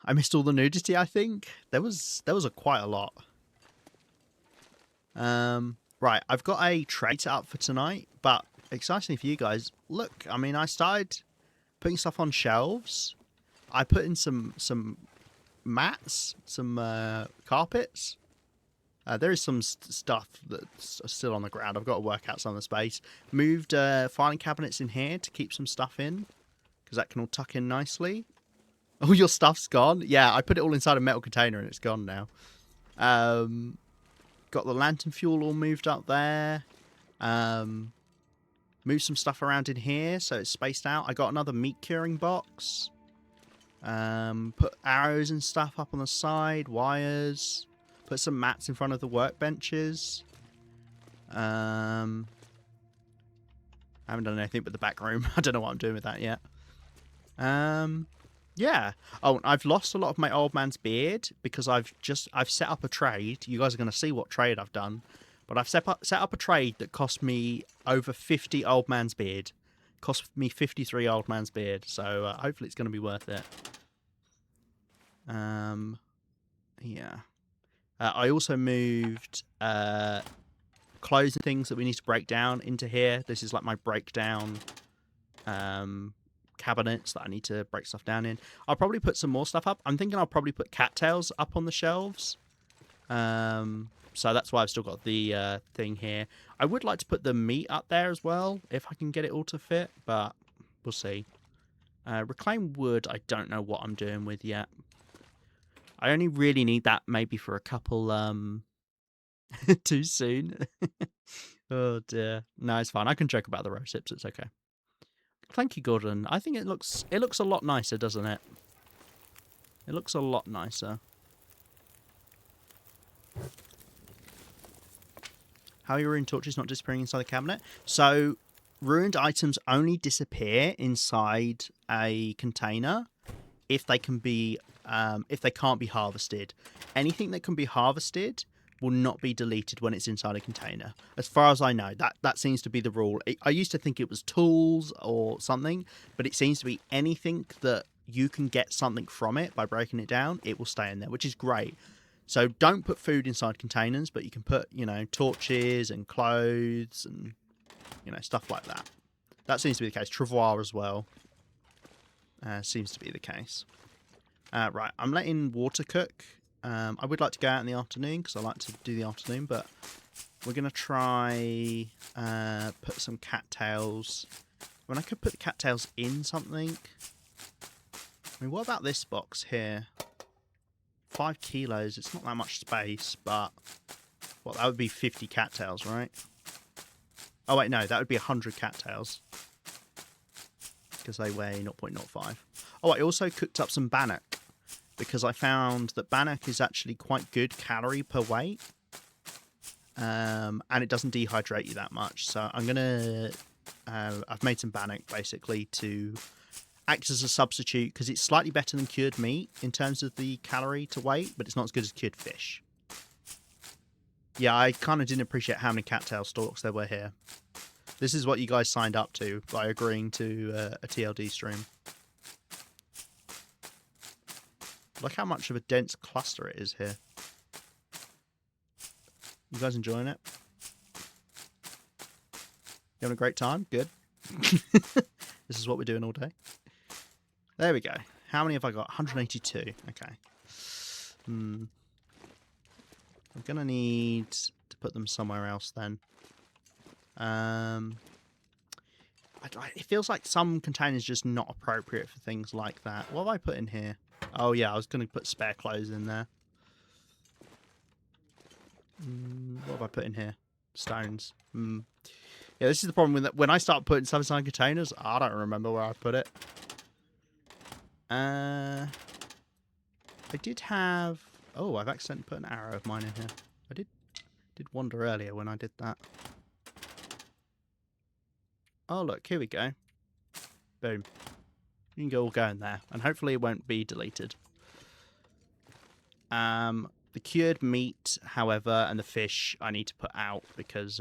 I missed all the nudity, I think. There was quite a lot. Right, I've got a tray set up for tonight, but exciting for you guys. Look, I mean, I started putting stuff on shelves. I put in some mats, some carpets. There is some stuff that's still on the ground. I've got to work out some of the space. Moved filing cabinets in here to keep some stuff in, because that can all tuck in nicely. Oh, your stuff's gone? Yeah, I put it all inside a metal container and it's gone now. Got the lantern fuel all moved up there. Moved some stuff around in here so it's spaced out. I got another meat curing box. Put arrows and stuff up on the side, wires. Put some mats in front of the workbenches. I haven't done anything with the back room. I don't know what I'm doing with that yet. Yeah. Oh, I've lost a lot of my old man's beard because I've set up a trade. You guys are going to see what trade I've done. But I've set up a trade that cost me over 50 old man's beard. Cost me 53 old man's beard. So hopefully it's going to be worth it. Yeah. I also moved clothes and things that we need to break down into here. This is like my breakdown cabinets that I need to break stuff down in. I'll probably put some more stuff up. I'm thinking I'll probably put cattails up on the shelves. So that's why I've still got the thing here. I would like to put the meat up there as well, if I can get it all to fit, but we'll see. Reclaimed wood, I don't know what I'm doing with yet. I only really need that maybe for a couple, too soon. Oh dear. No, it's fine. I can joke about the rose hips, it's okay. Thank you, Gordon. I think it looks a lot nicer, doesn't it? It looks a lot nicer. How are your ruined torches not disappearing inside the cabinet? So, ruined items only disappear inside a container if they can be, if they can't be harvested. Anything that can be harvested will not be deleted when it's inside a container. As far as I know, that seems to be the rule. I used to think it was tools or something, but it seems to be anything that you can get something from it by breaking it down, it will stay in there, which is great. So don't put food inside containers, but you can put, you know, torches and clothes and, you know, stuff like that. That seems to be the case. Travois as well seems to be the case. Right, I'm letting water cook. I would like to go out in the afternoon because I like to do the afternoon, but we're going to try put some cattails. When I could put the cattails in something. I mean, what about this box here? 5 kilos. It's not that much space, but well, that would be 50 cattails, right? Oh wait, no, that would be 100 cattails because they weigh 0.05. Oh, I also cooked up some bannock because I found that bannock is actually quite good calorie per weight, and it doesn't dehydrate you that much. So I'm gonna, I've made some bannock basically to act as a substitute because it's slightly better than cured meat in terms of the calorie to weight, but it's not as good as cured fish. Yeah, I kind of didn't appreciate how many cattail stalks there were here. This is what you guys signed up to by agreeing to a TLD stream. Look how much of a dense cluster it is here. You guys enjoying it? You having a great time? Good. This is what we're doing all day. There we go. How many have I got? 182. Okay. I'm going to need to put them somewhere else then. It feels like some containers just not appropriate for things like that. What have I put in here? Oh yeah, I was going to put spare clothes in there. What have I put in here? Stones. Yeah, this is the problem with that. When I start putting stuff inside containers, I don't remember where I put it. I did have... Oh, I've accidentally put an arrow of mine in here. I did wander earlier when I did that. Oh, look, here we go. Boom. You can go all go in there, and hopefully it won't be deleted. The cured meat, however, and the fish I need to put out because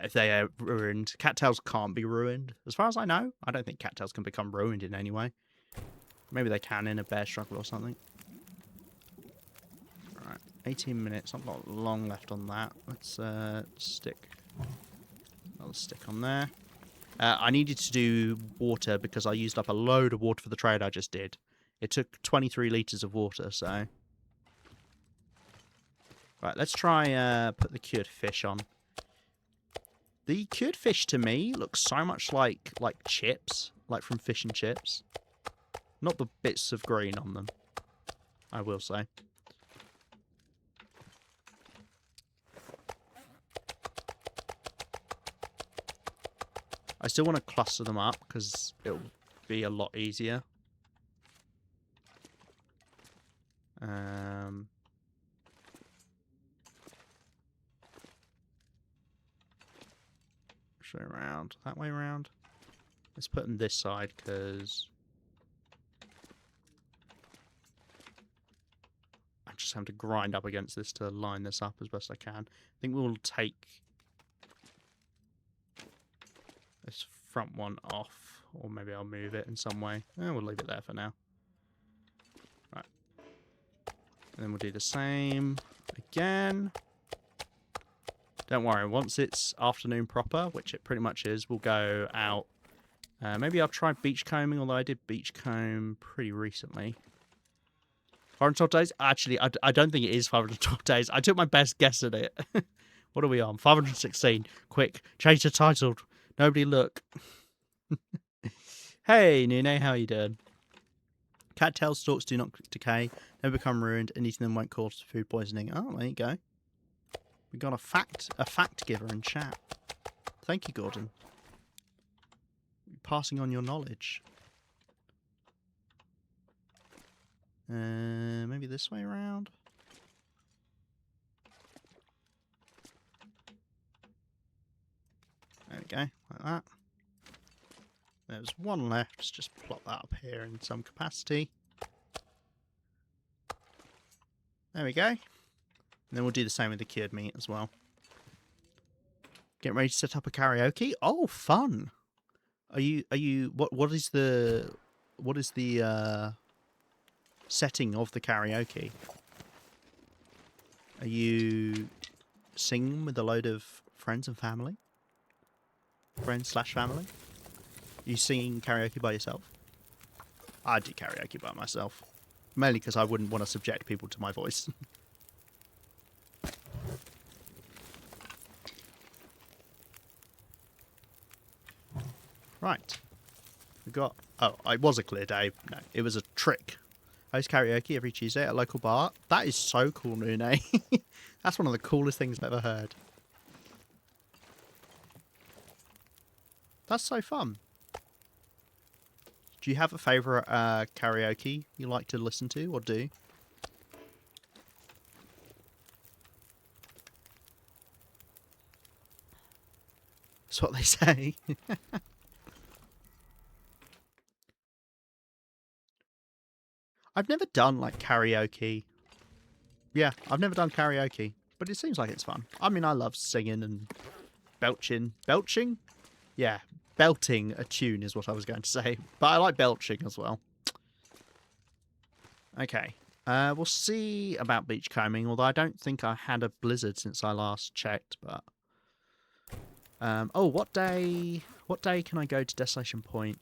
if they are ruined. Cattails can't be ruined. As far as I know, I don't think cattails can become ruined in any way. Maybe they can in a bear struggle or something. Alright, 18 minutes. I've got long left on that. Let's stick another stick on there. I needed to do water because I used up a load of water for the trade I just did. It took 23 litres of water, so... Right, let's try put the cured fish on. The cured fish to me looks so much like chips, like from fish and chips. Not the bits of green on them, I will say. I still want to cluster them up because it'll be a lot easier. Show around that way around. Let's put them this side because I just have to grind up against this to line this up as best I can. I think we'll take this front one off, or maybe I'll move it in some way. We'll leave it there for now. Right. And then we'll do the same again. Don't worry, once it's afternoon proper, which it pretty much is, we'll go out. Maybe I'll try beach combing, although I did beach comb pretty recently. 512 days? Actually, I don't think it is 512 days. I took my best guess at it. What are we on? 516. Quick, change the title. Nobody look. Hey, Nune, how you doing? Cattail stalks do not decay, never become ruined, and eating them won't cause food poisoning. Oh, there you go. We got a fact giver in chat. Thank you, Gordon. Passing on your knowledge. Maybe this way around. There we go, like that. There's one left. Let's just plot that up here in some capacity. There we go. And then we'll do the same with the cured meat as well. Getting ready to set up a karaoke. Oh, fun! Are you? What is the setting of the karaoke? Are you singing with a load of friends and family? Friends/family? Are you singing karaoke by yourself? I do karaoke by myself, mainly because I wouldn't want to subject people to my voice. Right. We got... Oh, it was a clear day. No, it was a trick. Host karaoke every Tuesday at a local bar. That is so cool, Nune. That's one of the coolest things I've ever heard. That's so fun. Do you have a favourite karaoke you like to listen to or do? That's what they say. I've never done, like, karaoke. Yeah, I've never done karaoke, but it seems like it's fun. I mean, I love singing and belching. Belching? Yeah, belting a tune is what I was going to say. But I like belching as well. Okay. We'll see about beach combing, although I don't think I had a blizzard since I last checked, but... oh, what day can I go to Desolation Point?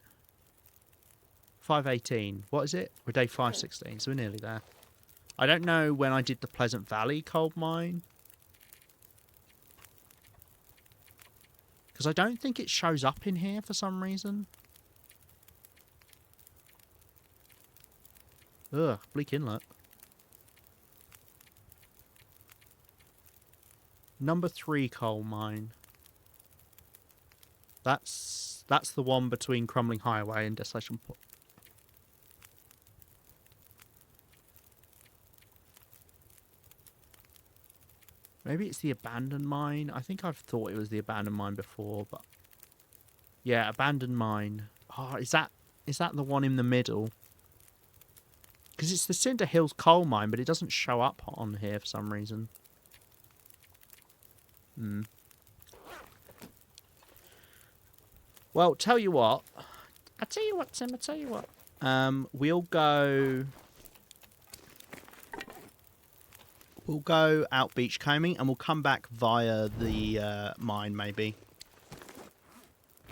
5:18. What is it? We're day 5:16, so we're nearly there. I don't know when I did the Pleasant Valley coal mine. Because I don't think it shows up in here for some reason. Ugh, Bleak Inlet. Number 3 coal mine. That's the one between Crumbling Highway and Desolation Point. Maybe it's the abandoned mine. I think I've thought it was the abandoned mine before, but yeah, abandoned mine. Oh, is that the one in the middle? Because it's the Cinder Hills coal mine, but it doesn't show up on here for some reason. Well, tell you what. I tell you what, Tim. I tell you what. We'll go. We'll go out beachcombing and we'll come back via the mine, maybe.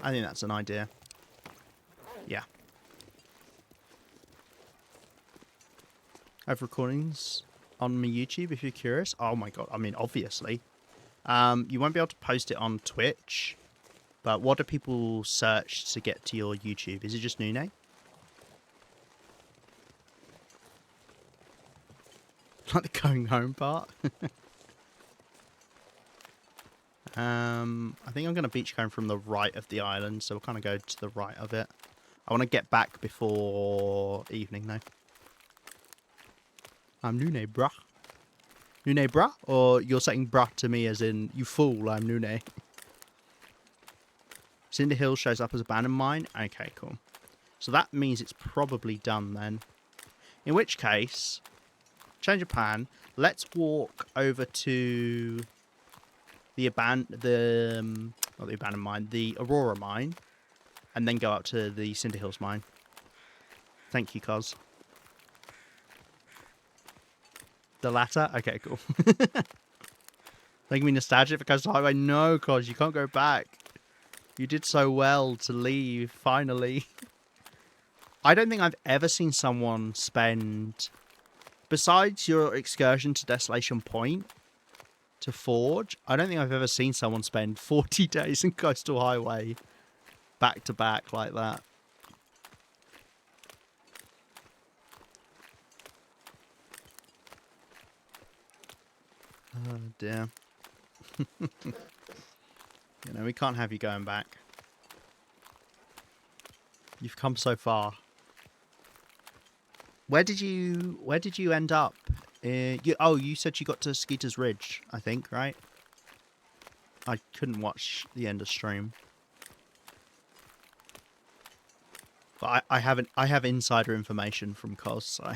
I think that's an idea. Yeah. I have recordings on my YouTube if you're curious. Oh my god, I mean, obviously. You won't be able to post it on Twitch, but what do people search to get to your YouTube? Is it just Nune? Like the going home part? I think I'm going to beachcomb from the right of the island, so we'll kind of go to the right of it. I want to get back before evening, though. I'm Nune, bruh. Nune, bruh? Or you're saying bruh to me as in, you fool, I'm Nune. Cinder Hill shows up as abandoned mine? Okay, cool. So that means it's probably done then. In which case, change of plan. Let's walk over to the not the abandoned mine, the Aurora mine, and then go up to the Cinder Hills mine. Thank you, Cos. The latter? Okay, cool. Making me nostalgic for Coastal Highway? No, Cos, you can't go back. You did so well to leave, finally. I don't think I've ever seen someone spend, besides your excursion to Desolation Point, to Forge, I don't think I've ever seen someone spend 40 days in Coastal Highway back to back like that. Oh dear. You know, we can't have you going back. You've come so far. Where did you end up? You said you got to Skeeter's Ridge, I think, right? I couldn't watch the end of stream. But I have insider information from Cos, so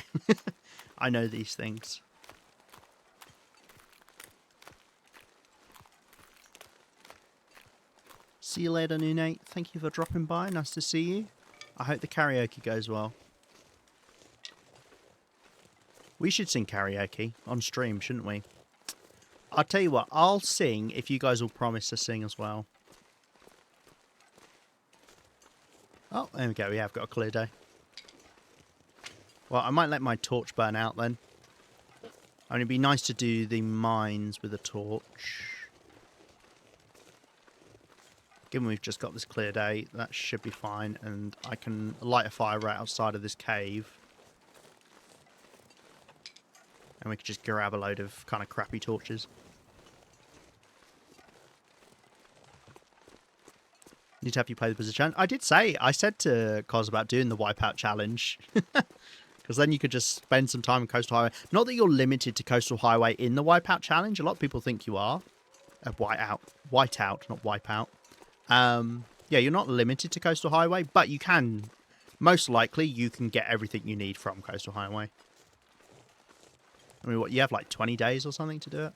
I know these things. See you later, Nune. Thank you for dropping by. Nice to see you. I hope the karaoke goes well. We should sing karaoke on stream, shouldn't we? I'll tell you what, I'll sing if you guys will promise to sing as well. Oh, there we go. We have got a clear day. Well, I might let my torch burn out then. I mean, it'd be nice to do the mines with a torch. Given we've just got this clear day, that should be fine. And I can light a fire right outside of this cave. And we could just grab a load of kind of crappy torches. Need to have you play the Blizzard Challenge. I did say, I said to Cos about doing the Wipeout Challenge. Because then you could just spend some time in Coastal Highway. Not that you're limited to Coastal Highway in the Wipeout Challenge. A lot of people think you are. Whiteout, not Wipeout. Yeah, you're not limited to Coastal Highway, but you can, most likely, you can get everything you need from Coastal Highway. I mean, what, you have like 20 days or something to do it?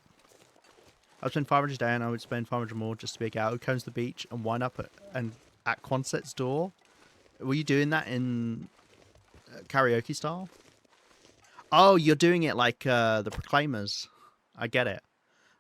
I'd spend 500 a day and I would spend 500 more just to be a gal who comes to the beach and wind up at Quonset's door. Were you doing that in karaoke style? Oh, you're doing it like the Proclaimers. I get it.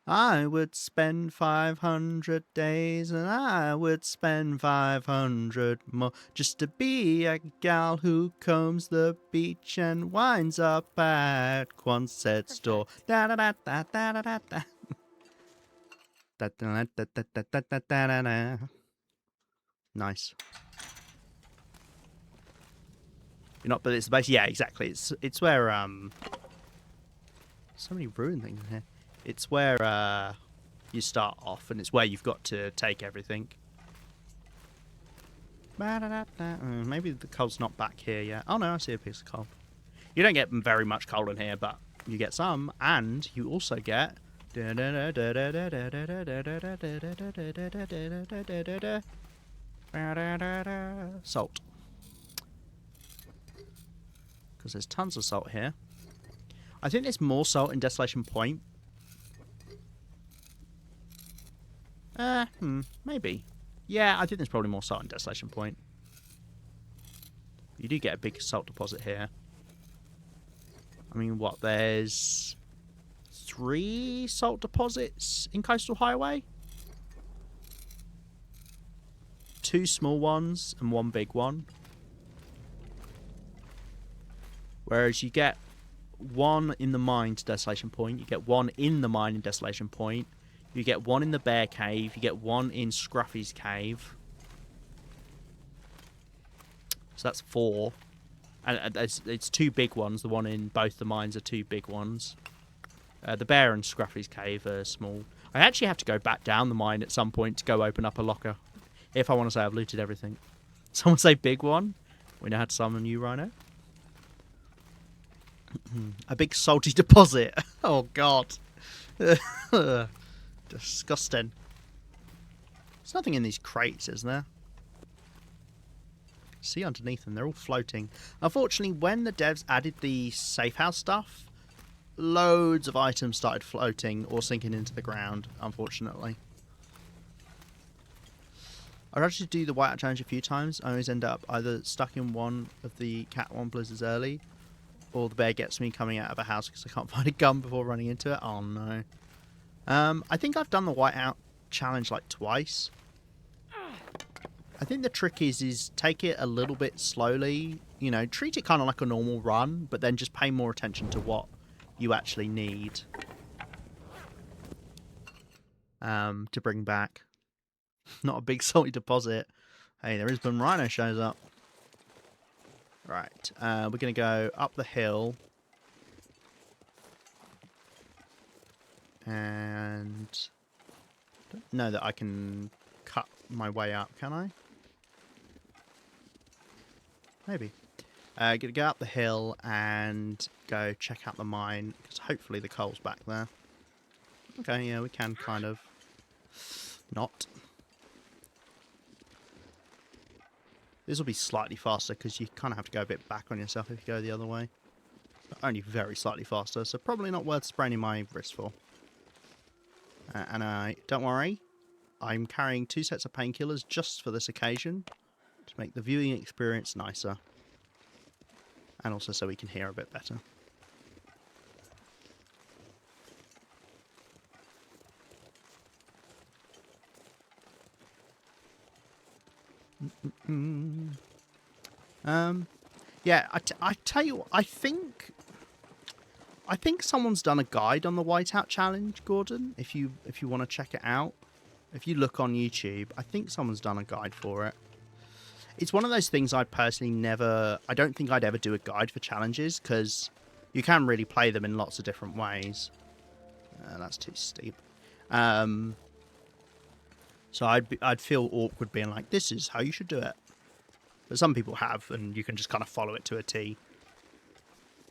I would spend 500 days and I would spend 500 more just to be a gal who combs the beach and winds up at Quonset's door. Da da da da da da da da. Da da da da da da da da da. Nice. You're not, but it's basically, yeah, exactly. It's where so many ruined things in here. It's where you start off, and it's where you've got to take everything. Maybe the coal's not back here yet. Oh no, I see a piece of coal. You don't get very much coal in here, but you get some, and you also get salt. Because there's tons of salt here. I think there's more salt in Desolation Point. Maybe. Yeah, I think there's probably more salt in Desolation Point. You do get a big salt deposit here. I mean, what? There's 3 salt deposits in Coastal Highway? 2 small ones and 1 big one. Whereas you get 1 in the mine to Desolation Point. You get 1 in the mine in Desolation Point. You get 1 in the Bear Cave. You get 1 in Scruffy's Cave. So that's 4. And it's 2 big ones. The one in both the mines are 2 big ones. The Bear and Scruffy's Cave are small. I actually have to go back down the mine at some point to go open up a locker. If I want to say I've looted everything. Someone say big one. We know how to summon you, Rhino. A big salty deposit. Oh, God. Disgusting. There's nothing in these crates, is there? See underneath them, they're all floating. Unfortunately, when the devs added the safe house stuff, loads of items started floating or sinking into the ground, unfortunately. I've actually do the whiteout challenge a few times. I always end up either stuck in one of the cat womblers early, or the bear gets me coming out of a house because I can't find a gun before running into it. Oh no. I think I've done the whiteout challenge like twice. I think the trick is take it a little bit slowly. You know, treat it kind of like a normal run, but then just pay more attention to what you actually need to bring back. Not a big salty deposit. Hey, there is when Rhino shows up. Right, we're going to go up the hill. And I don't know that I can cut my way up, can I? Maybe. Gonna go up the hill and go check out the mine, because hopefully the coal's back there. Okay, yeah, we can kind of not. This will be slightly faster because you kind of have to go a bit back on yourself if you go the other way. But only very slightly faster, so probably not worth spraining my wrist for. And don't worry, I'm carrying 2 sets of painkillers just for this occasion to make the viewing experience nicer. And also so we can hear a bit better. Yeah, I tell you what, I think someone's done a guide on the whiteout challenge, Gordon. If you want to check it out, if you look on YouTube, I think someone's done a guide for it. It's one of those things I personally I don't think I'd ever do a guide for challenges, because you can really play them in lots of different ways. That's too steep. So I'd feel awkward being like, this is how you should do it. But some people have, and you can just kind of follow it to a T.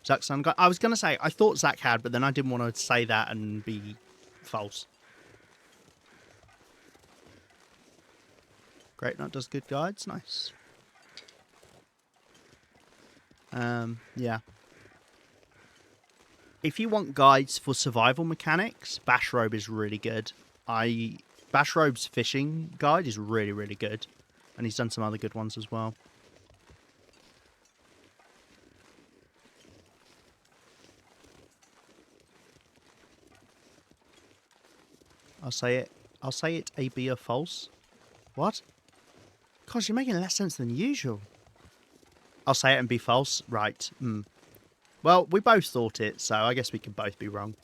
Zach's son guy. I was going to say, I thought Zach had, but then I didn't want to say that and be false. Great Nut does good guides. Nice. Yeah. If you want guides for survival mechanics, Bashrobe is really good. Bashrobe's fishing guide is really, really good. And he's done some other good ones as well. I'll say it a be a false. What? Gosh, you're making less sense than usual. I'll say it and be false. Right. Well, we both thought it, so I guess we can both be wrong.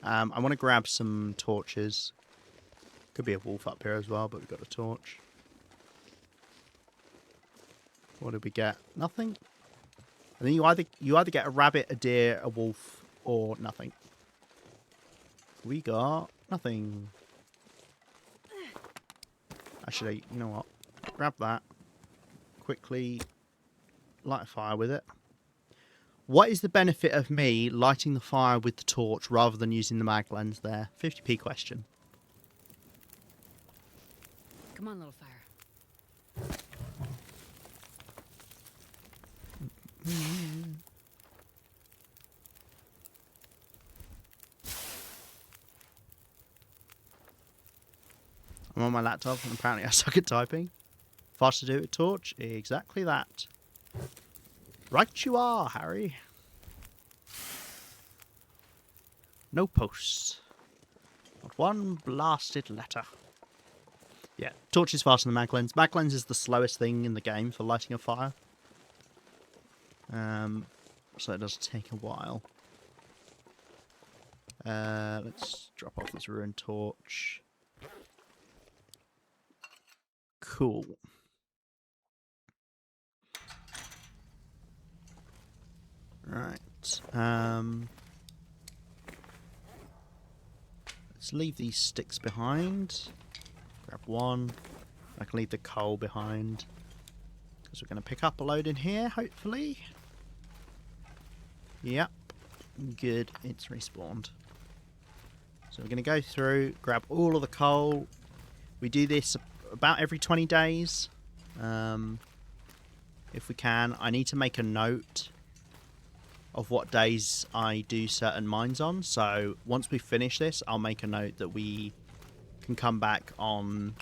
I want to grab some torches. Could be a wolf up here as well, but we've got a torch. What did we get? Nothing? And then you either get a rabbit, a deer, a wolf, or nothing. We got nothing. Actually, you know what? Grab that. Quickly light a fire with it. What is the benefit of me lighting the fire with the torch rather than using the mag lens there? 50p question. Come on, little fire. I'm I'm on my laptop and apparently I suck at typing. Fast to do it, torch? Exactly that. Right you are, Harry. No posts. Not one blasted letter. Yeah, torch is faster than mag lens. Mag lens is the slowest thing in the game for lighting a fire. So it does take a while. Let's drop off this ruined torch. Cool. Right. Let's leave these sticks behind. Grab one. I can leave the coal behind. Because we're going to pick up a load in here, hopefully. Yep. Good. It's respawned. So we're going to go through, grab all of the coal. We do this about every 20 days. If we can. I need to make a note of what days I do certain mines on. So once we finish this, I'll make a note that we can come back on...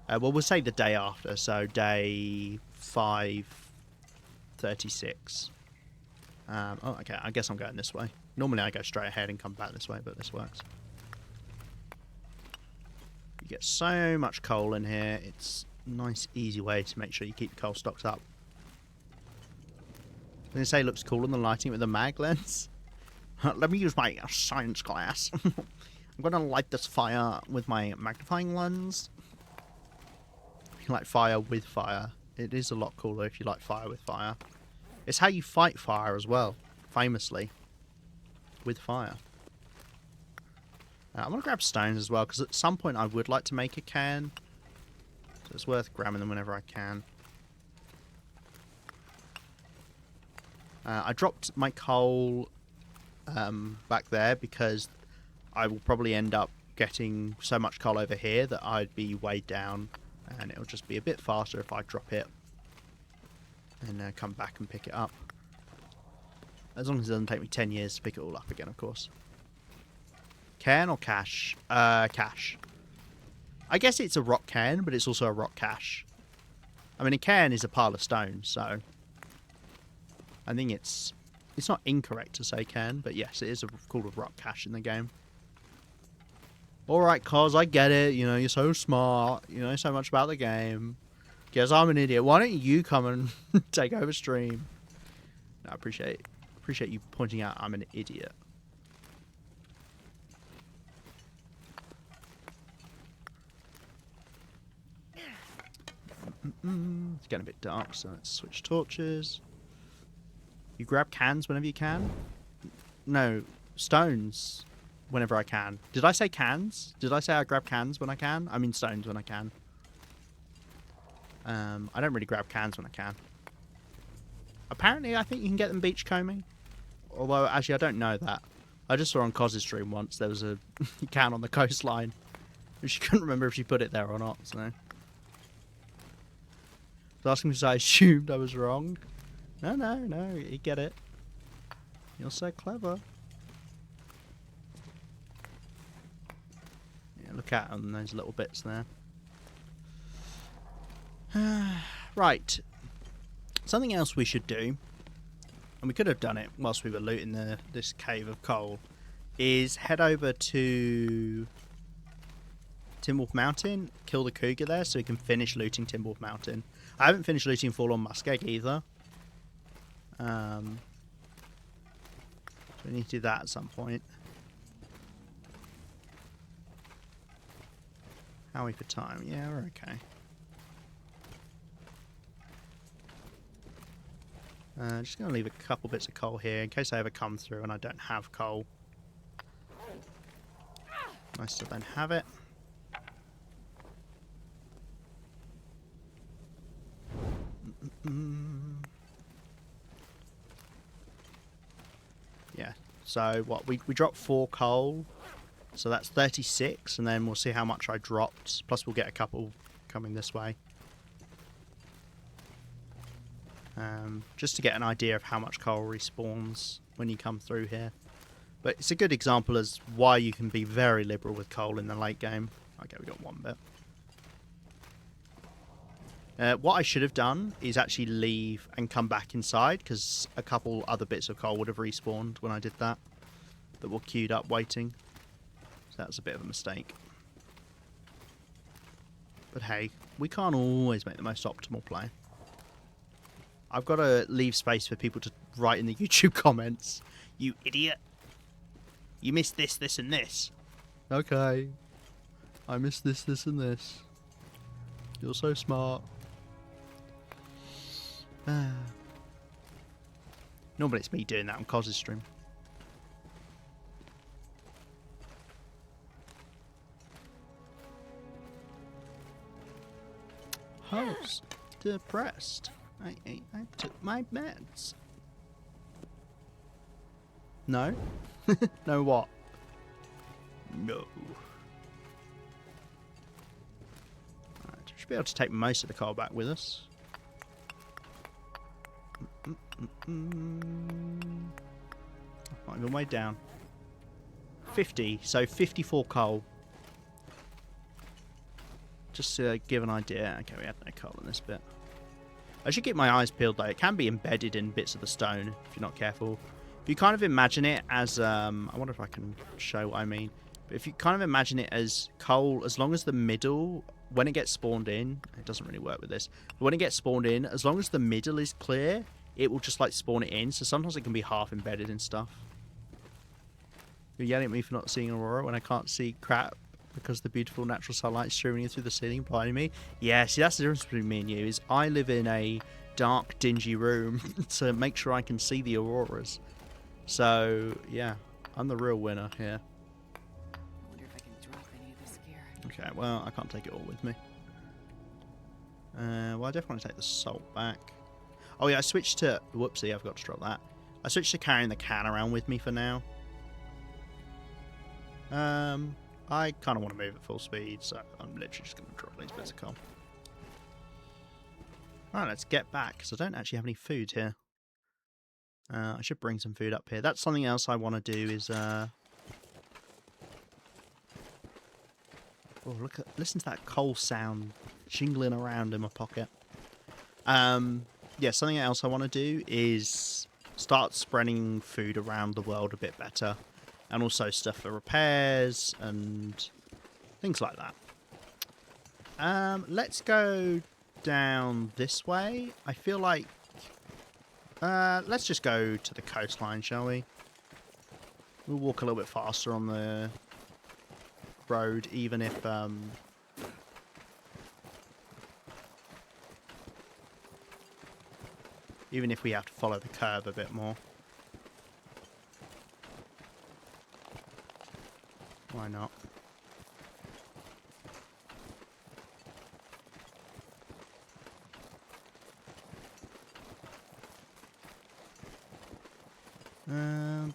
well, we'll say the day after. So day 536. Oh, okay. I guess I'm going this way. Normally I go straight ahead and come back this way, but this works. You get so much coal in here. It's a nice, easy way to make sure you keep the coal stocks up. I'm going to say it looks cool in the lighting with the mag lens. Let me use my science glass. I'm going to light this fire with my magnifying lens. If you like fire with fire, it is a lot cooler if you like fire with fire. It's how you fight fire as well, famously. With fire. I'm going to grab stones as well, because at some point I would like to make a cairn. So it's worth grabbing them whenever I can. I dropped my coal back there because I will probably end up getting so much coal over here that I'd be weighed down, and it'll just be a bit faster if I drop it and come back and pick it up. As long as it doesn't take me 10 years to pick it all up again, of course. Cairn or cache? Cache. I guess it's a rock cairn, but it's also a rock cache. I mean, a cairn is a pile of stones, so... I think it's not incorrect to say cairn, but yes, it is called a rock cache in the game. Alright, Cos, I get it. You know, you're so smart. You know so much about the game. Guess I'm an idiot. Why don't you come and take over stream? No, I appreciate you pointing out I'm an idiot. It's getting a bit dark, so let's switch torches. You grab cans whenever you can? No, stones whenever I can. Did I say cans? Did I say I grab cans when I can? I mean stones when I can. I don't really grab cans when I can. Apparently, I think you can get them beachcombing. Although, actually, I don't know that. I just saw on Coz's stream once there was a can on the coastline. She couldn't remember if she put it there or not, so... I was asking because I assumed I was wrong. No, you get it. You're so clever. Yeah, look at them, those little bits there. Right. Something else we should do, and we could have done it whilst we were looting this cave of coal, is head over to Timberwolf Mountain, kill the cougar there so we can finish looting Timberwolf Mountain. I haven't finished looting Forlorn Muskeg either. So we need to do that at some point. How are we for time? Yeah, we're okay. Just going to leave a couple bits of coal here in case I ever come through and I don't have coal. I still don't have it. Yeah, so what, we dropped 4 coal, so that's 36, and then we'll see how much I dropped, plus we'll get a couple coming this way. Just to get an idea of how much coal respawns when you come through here. But it's a good example as why you can be very liberal with coal in the late game. Okay, we got 1 bit. What I should have done is actually leave and come back inside, because a couple other bits of coal would have respawned when I did that were queued up waiting. So that was a bit of a mistake. But hey, we can't always make the most optimal play. I've got to leave space for people to write in the YouTube comments. You idiot. You missed this, this, and this. Okay. I missed this, this, and this. You're so smart. Normally it's me doing that on Coz's stream. Host depressed. I took my meds. No? No what? No. Alright, should be able to take most of the coal back with us. Not even way down. 50, so 54 coal. Just to give an idea. Okay, we had no coal in this bit. I should keep my eyes peeled though. It can be embedded in bits of the stone if you're not careful. If you kind of imagine it as, I wonder if I can show what I mean. But if you kind of imagine it as coal, as long as the middle, when it gets spawned in, it doesn't really work with this. But when it gets spawned in, as long as the middle is clear, it will just like spawn it in. So sometimes it can be half embedded in stuff. You're yelling at me for not seeing Aurora when I can't see crap because the beautiful natural sunlight is streaming in through the ceiling behind me. Yeah, see, that's the difference between me and you, is I live in a dark, dingy room to make sure I can see the auroras. So, yeah, I'm the real winner here. I wonder if I can drop any of this gear. Okay, well, I can't take it all with me. Well, I definitely want to take the salt back. Oh, yeah, I switched to... Whoopsie, I've got to drop that. I switched to carrying the can around with me for now. I kind of want to move at full speed, so I'm literally just going to drop these bits of coal. Alright, let's get back, because I don't actually have any food here. I should bring some food up here. That's something else I want to do is... Oh, listen to that coal sound jingling around in my pocket. Yeah, something else I want to do is start spreading food around the world a bit better. And also stuff for repairs and things like that. Let's go down this way. I feel like... let's just go to the coastline, shall we? We'll walk a little bit faster on the road, even if... even if we have to follow the curve a bit more. Why not? I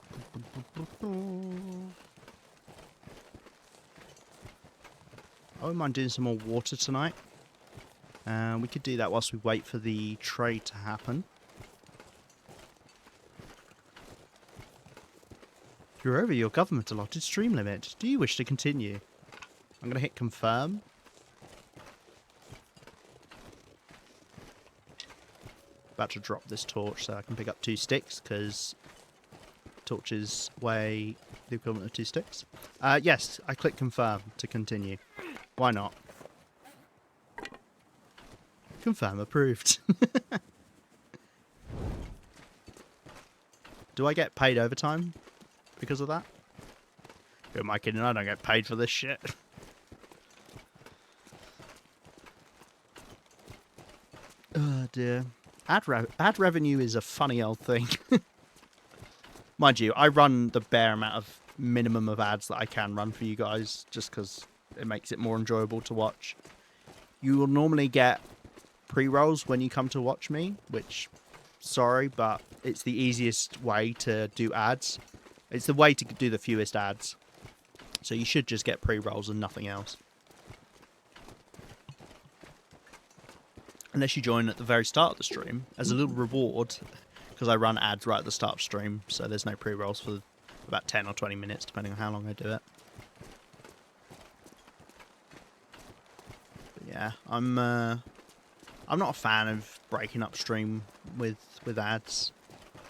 wouldn't mind doing some more water tonight. We could do that whilst we wait for the trade to happen. You're over your government allotted stream limit. Do you wish to continue? I'm going to hit confirm. About to drop this torch so I can pick up 2 sticks, because torches weigh the equivalent of 2 sticks. Yes, I click confirm to continue. Why not? Confirm approved. Do I get paid overtime because of that? Who am I kidding? I don't get paid for this shit. Oh dear. Ad revenue is a funny old thing. Mind you, I run the bare amount of minimum of ads that I can run for you guys, just because it makes it more enjoyable to watch. You will normally get pre-rolls when you come to watch me, which, sorry, but it's the easiest way to do ads. It's the way to do the fewest ads. So you should just get pre-rolls and nothing else. Unless you join at the very start of the stream as a little reward, because I run ads right at the start of stream, so there's no pre-rolls for about 10 or 20 minutes, depending on how long I do it. But yeah, I'm I'm not a fan of breaking up stream with ads.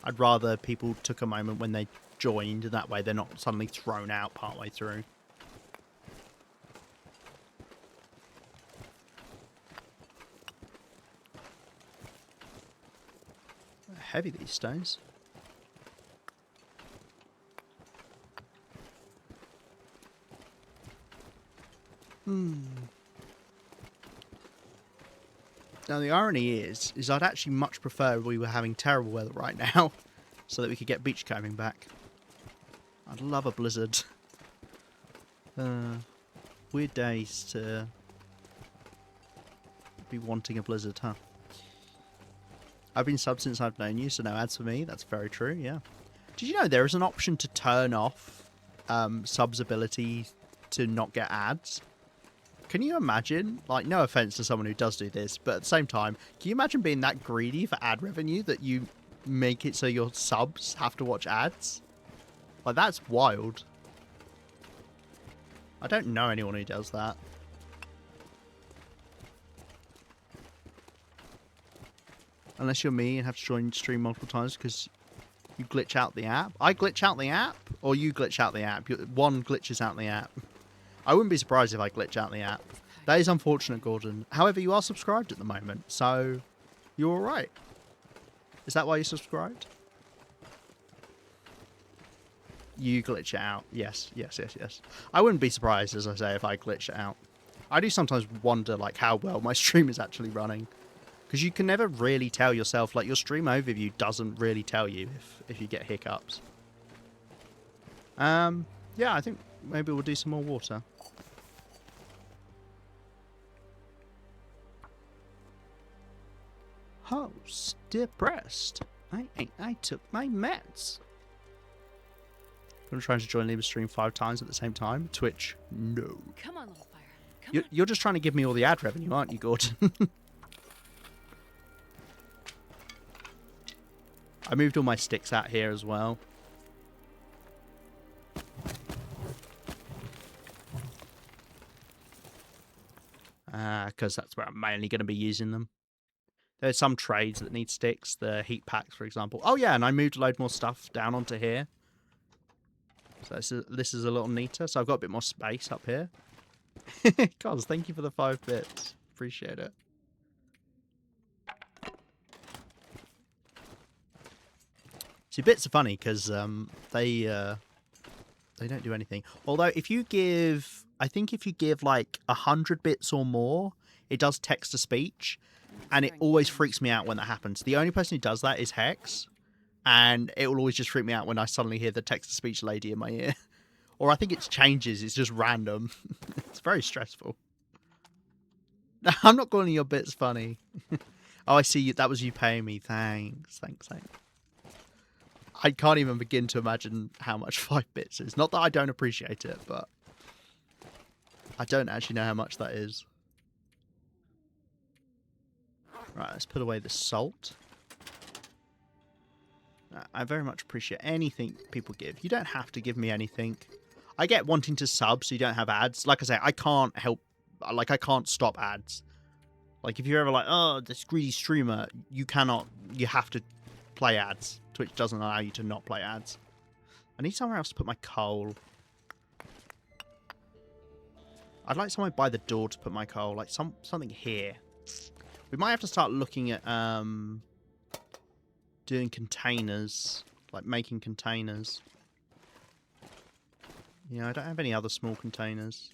I'd rather people took a moment when they joined, and that way they're not suddenly thrown out partway through. They're heavy, these stones. Now the irony is I'd actually much prefer we were having terrible weather right now, so that we could get beachcombing back. I'd love a blizzard. Weird days to be wanting a blizzard, huh? I've been subbed since I've known you, so no ads for me. That's very true, yeah. Did you know there is an option to turn off subs' ability to not get ads? Can you imagine, like, no offense to someone who does do this, but at the same time, can you imagine being that greedy for ad revenue that you make it so your subs have to watch ads? Like, that's wild. I don't know anyone who does that. Unless you're me and have to join stream multiple times because you glitch out the app. I glitch out the app, or you glitch out the app. One glitches out the app. I wouldn't be surprised if I glitch out the app. That is unfortunate, Gordon. However, you are subscribed at the moment, so you're alright. Is that why you're subscribed? You glitch it out. Yes, yes, yes, yes. I wouldn't be surprised, as I say, if I glitch it out. I do sometimes wonder, like, how well my stream is actually running. Because you can never really tell yourself, like, your stream overview doesn't really tell you if you get hiccups. Yeah, I think maybe we'll do some more water. Host depressed. I took my meds. I'm trying to join Libre stream 5 times at the same time. Twitch, no. Come on, little fire. You're just trying to give me all the ad revenue, aren't you, Gordon? I moved all my sticks out here as well. Because that's where I'm mainly going to be using them. There's some trades that need sticks, the heat packs, for example. Oh, yeah, and I moved a load more stuff down onto here. So this is a little neater. So I've got a bit more space up here. Cos, thank you for the 5 bits. Appreciate it. See, bits are funny because they don't do anything. Although if you give, I think if you give like 100 bits or more, it does text to speech, and it always freaks me out when that happens. The only person who does that is Hex, and it will always just freak me out when I suddenly hear the text to speech lady in my ear. Or I think it changes. It's just random. It's very stressful. I'm not calling your bits funny. Oh, I see you. That was you paying me. Thanks. Thanks. I can't even begin to imagine how much 5 bits is. Not that I don't appreciate it, but I don't actually know how much that is. Right, let's put away the salt. I very much appreciate anything people give. You don't have to give me anything. I get wanting to sub so you don't have ads. Like I say, I can't help. Like, I can't stop ads. Like, if you're ever like, oh, this greedy streamer, you cannot. You have to play ads. Twitch doesn't allow you to not play ads. I need somewhere else to put my coal. I'd like somewhere by the door to put my coal. Like, something here. We might have to start looking at doing containers. Like, making containers. Yeah, I don't have any other small containers.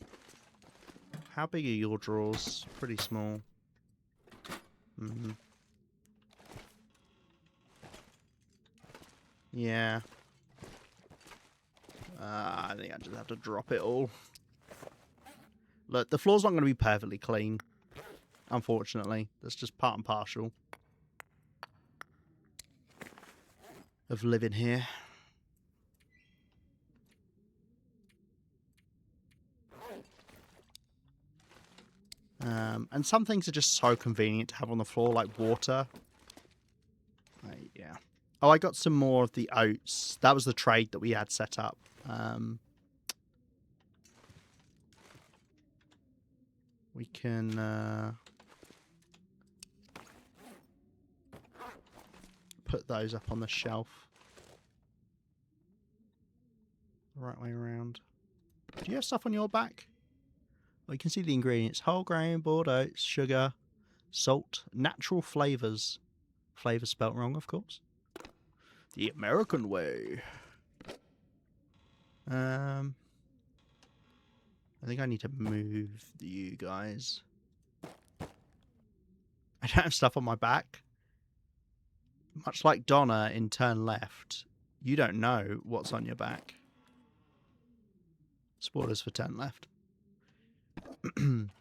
How big are your drawers? Pretty small. Yeah. I think I just have to drop it all. Look, the floor's not going to be perfectly clean. Unfortunately. That's just part and parcel of living here. And some things are just so convenient to have on the floor, like water. Yeah. Oh, I got some more of the oats. That was the trade that we had set up. We can put those up on the shelf. The right way around. Do you have stuff on your back? Well, you can see the ingredients. Whole grain, boiled oats, sugar, salt, natural flavours. Flavours spelt wrong, of course. The American way. I think I need to move you guys. I don't have stuff on my back. Much like Donna in Turn Left, you don't know what's on your back. Spoilers for Turn Left.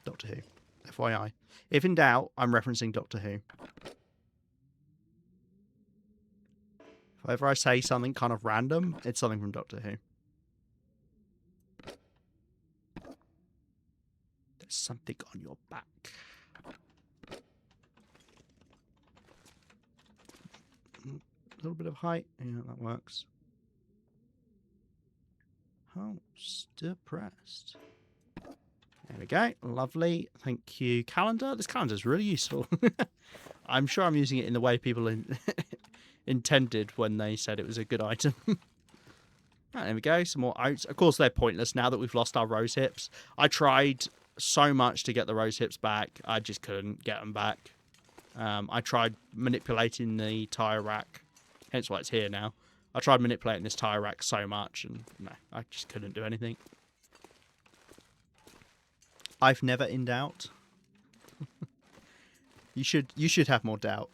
Doctor Who. FYI. If in doubt, I'm referencing Doctor Who. If ever I say something kind of random, it's something from Doctor Who. There's something on your back. A little bit of height. Yeah, that works. House depressed. There we go. Lovely. Thank you. Calendar. This calendar is really useful. I'm sure I'm using it in the way people intended when they said it was a good item. Right, there we go. Some more oats. Of course, they're pointless now that we've lost our rose hips. I tried so much to get the rose hips back. I just couldn't get them back. I tried manipulating the tyre rack. Hence why it's here now. I tried manipulating this tyre rack so much, and no, I just couldn't do anything. I've never in doubt. You should have more doubt.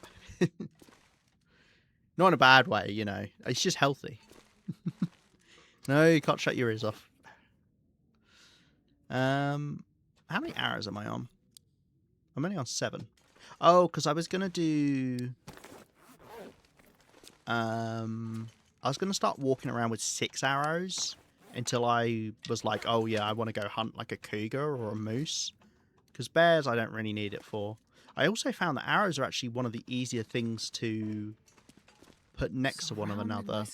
Not in a bad way, you know. It's just healthy. No, you can't shut your ears off. How many arrows am I on? I'm only on 7. Oh, because I was gonna do. I was gonna start walking around with 6 arrows until I was like, oh yeah, I want to go hunt like a cougar or a moose. Because bears, I don't really need it for. I also found that arrows are actually one of the easier things to put next to one another.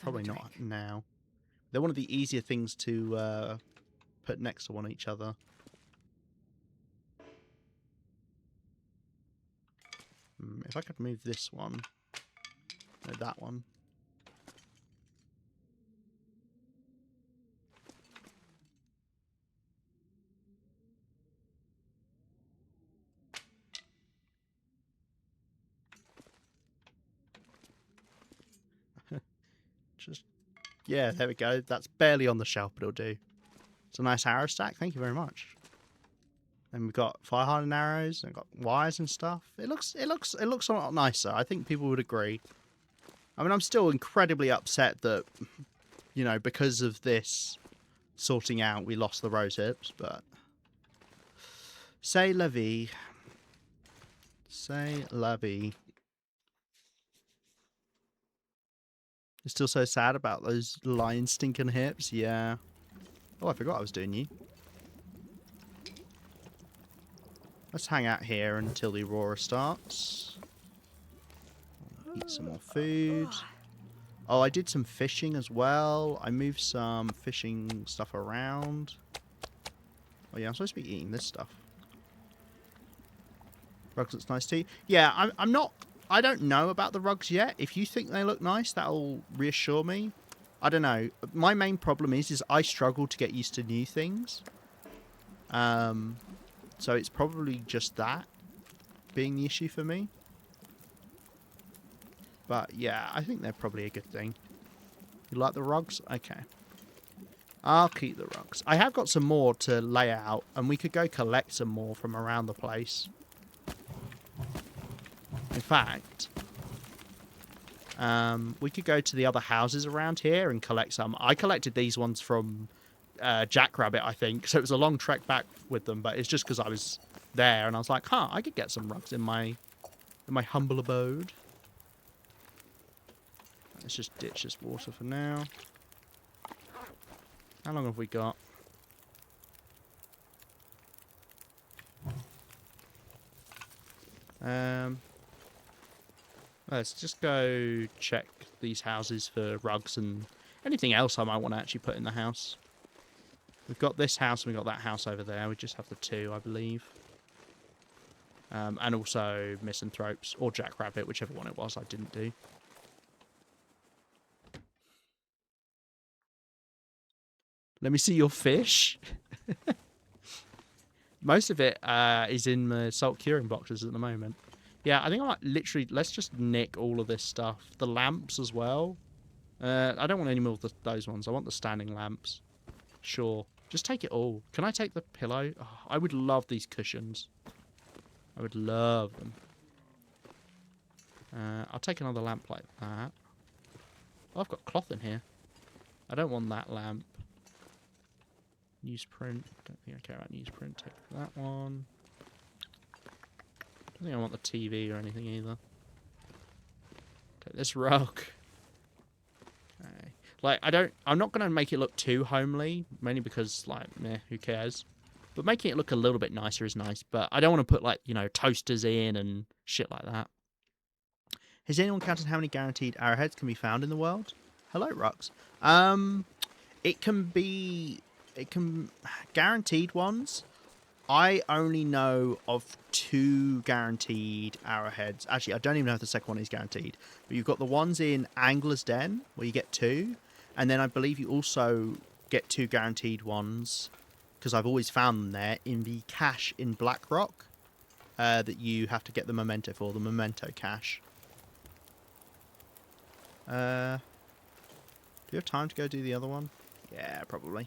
Probably not now. They're one of the easier things to put next to each other. If I could move this one. No, that one. Just, yeah, there we go. That's barely on the shelf, but it'll do. It's a nice arrow stack. Thank you very much. And we've got fire hardened arrows and got wires and stuff. It looks a lot nicer. I think people would agree. I mean, I'm still incredibly upset that, you know, because of this sorting out, we lost the rose hips, but c'est la vie. C'est la vie. You're still so sad about those lion stinking hips? Yeah. Oh, I forgot I was doing you. Let's hang out here until the aurora starts. Eat some more food. Oh, I did some fishing as well. I moved some fishing stuff around. Oh yeah, I'm supposed to be eating this stuff. Rugs looks nice too. Yeah, I'm not... I don't know about the rugs yet. If you think they look nice, that'll reassure me. I don't know. My main problem is I struggle to get used to new things. So it's probably just that being the issue for me. But yeah, I think they're probably a good thing. You like the rugs? Okay. I'll keep the rugs. I have got some more to lay out, and we could go collect some more from around the place. In fact, we could go to the other houses around here and collect some. I collected these ones from Jackrabbit, I think, so it was a long trek back with them, but it's just because I was there and I was like, huh, I could get some rugs in my humble abode. Let's just ditch this water for now. How long have we got? Let's just go check these houses for rugs and anything else I might want to actually put in the house. We've got this house and we've got that house over there. We just have the 2, I believe. And also misanthropes or jackrabbit, whichever one it was I didn't do. Let me see your fish. Most of it is in the salt curing boxes at the moment. Yeah, I think I might literally... Let's just nick all of this stuff. The lamps as well. I don't want any more of those ones. I want the standing lamps. Sure. Just take it all. Can I take the pillow? Oh, I would love these cushions. I would love them. I'll take another lamp like that. Oh, I've got cloth in here. I don't want that lamp. Newsprint. Don't think I care about newsprint. Take that one. Don't think I want the TV or anything either. Take this rug. Okay. Like, I'm not going to make it look too homely, mainly because, like, meh, who cares? But making it look a little bit nicer is nice, but I don't want to put, like, you know, toasters in and shit like that. Has anyone counted how many guaranteed arrowheads can be found in the world? Hello, Rux. It can guaranteed ones. I only know of 2 guaranteed arrowheads. Actually, I don't even know if the second one is guaranteed. But you've got the ones in Angler's Den, where you get 2. And then I believe you also get 2 guaranteed ones, because I've always found them there, in the cache in Blackrock. That you have to get the memento for, the memento cache. Do you have time to go do the other one? Yeah, probably.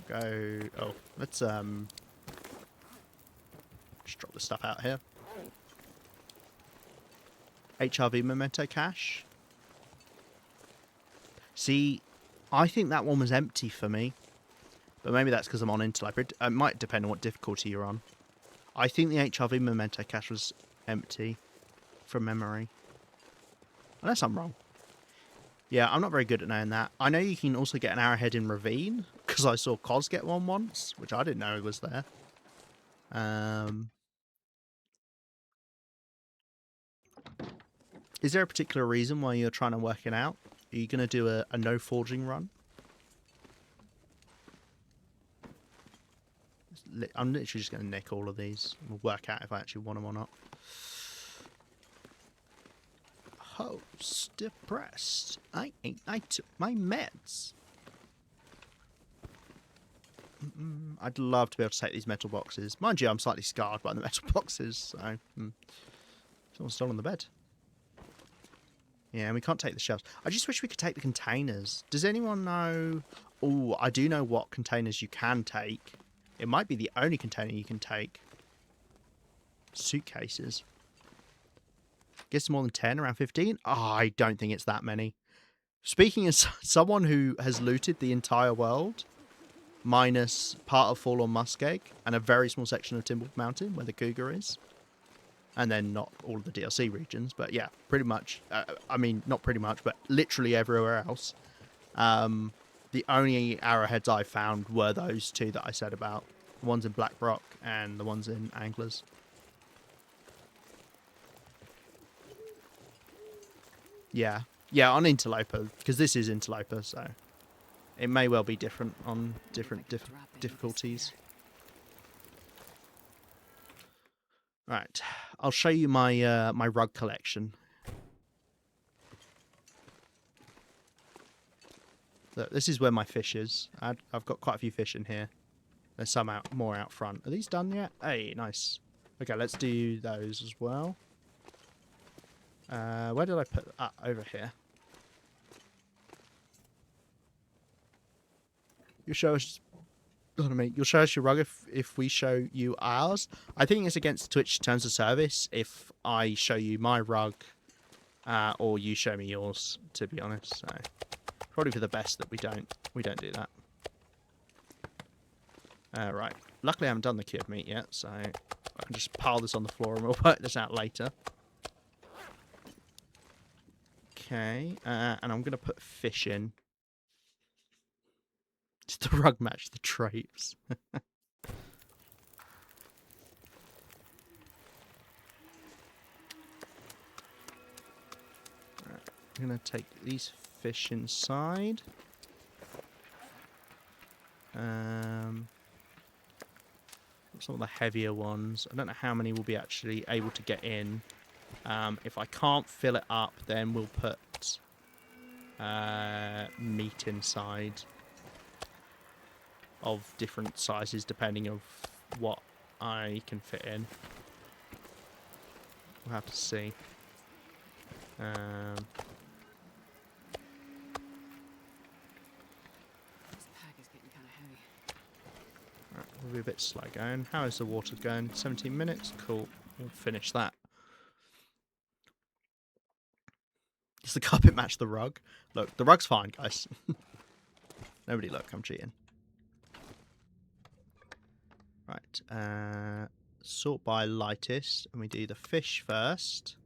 Go. Oh, let's just drop this stuff out here. HRV memento cache. See, I think that one was empty for me, but maybe that's because I'm on Interloper. It might depend on what difficulty you're on. I think the HRV memento cache was empty from memory, unless I'm wrong. Yeah, I'm not very good at knowing that. I know you can also get an arrowhead in Ravine, because I saw Cos get one once, which I didn't know was there. Is there a particular reason why you're trying to work it out? Are you going to do a no forging run? I'm literally just going to nick all of these. We'll work out if I actually want them or not. Host depressed. I took my meds. I'd love to be able to take these metal boxes. Mind you, I'm slightly scarred by the metal boxes, so... Someone's stolen the bed. Yeah, and we can't take the shelves. I just wish we could take the containers. Does anyone know... Oh, I do know what containers you can take. It might be the only container you can take. Suitcases. Guess more than 10, around 15? Oh, I don't think it's that many. Speaking as someone who has looted the entire world, minus part of Forlorn Muskeg and a very small section of Timber Mountain where the cougar is, and then not all of the DLC regions, but yeah, pretty much. I mean, not pretty much, but literally everywhere else. The only arrowheads I found were those 2 that I said about. The ones in Black Rock and the ones in Anglers. Yeah. Yeah, on Interloper, because this is Interloper, so it may well be different on different difficulties. Right, I'll show you my my rug collection. Look, this is where my fish is. I've got quite a few fish in here. There's some more out front. Are these done yet? Hey, nice. Okay, let's do those as well. Where did I put that? Over here. You show us... You'll show us your rug if we show you ours. I think it's against Twitch terms of service if I show you my rug or you show me yours, to be honest. So probably for the best that we don't do that. Right. Luckily I haven't done the cured meat yet, so I can just pile this on the floor and we'll work this out later. Okay, and I'm going to put fish in. Did the rug match the drapes? Right, I'm going to take these fish inside. some of the heavier ones. I don't know how many we'll be actually able to get in. If I can't fill it up, then we'll put meat inside of different sizes depending of what I can fit in. We'll have to see. This pack is getting kind of heavy. right, we'll be a bit slow going. How is the water going? 17 minutes? Cool. We'll finish that. Does the carpet match the rug? Look, the rug's fine, guys. Nobody look, I'm cheating. Right, sort by lightest, and we do the fish first.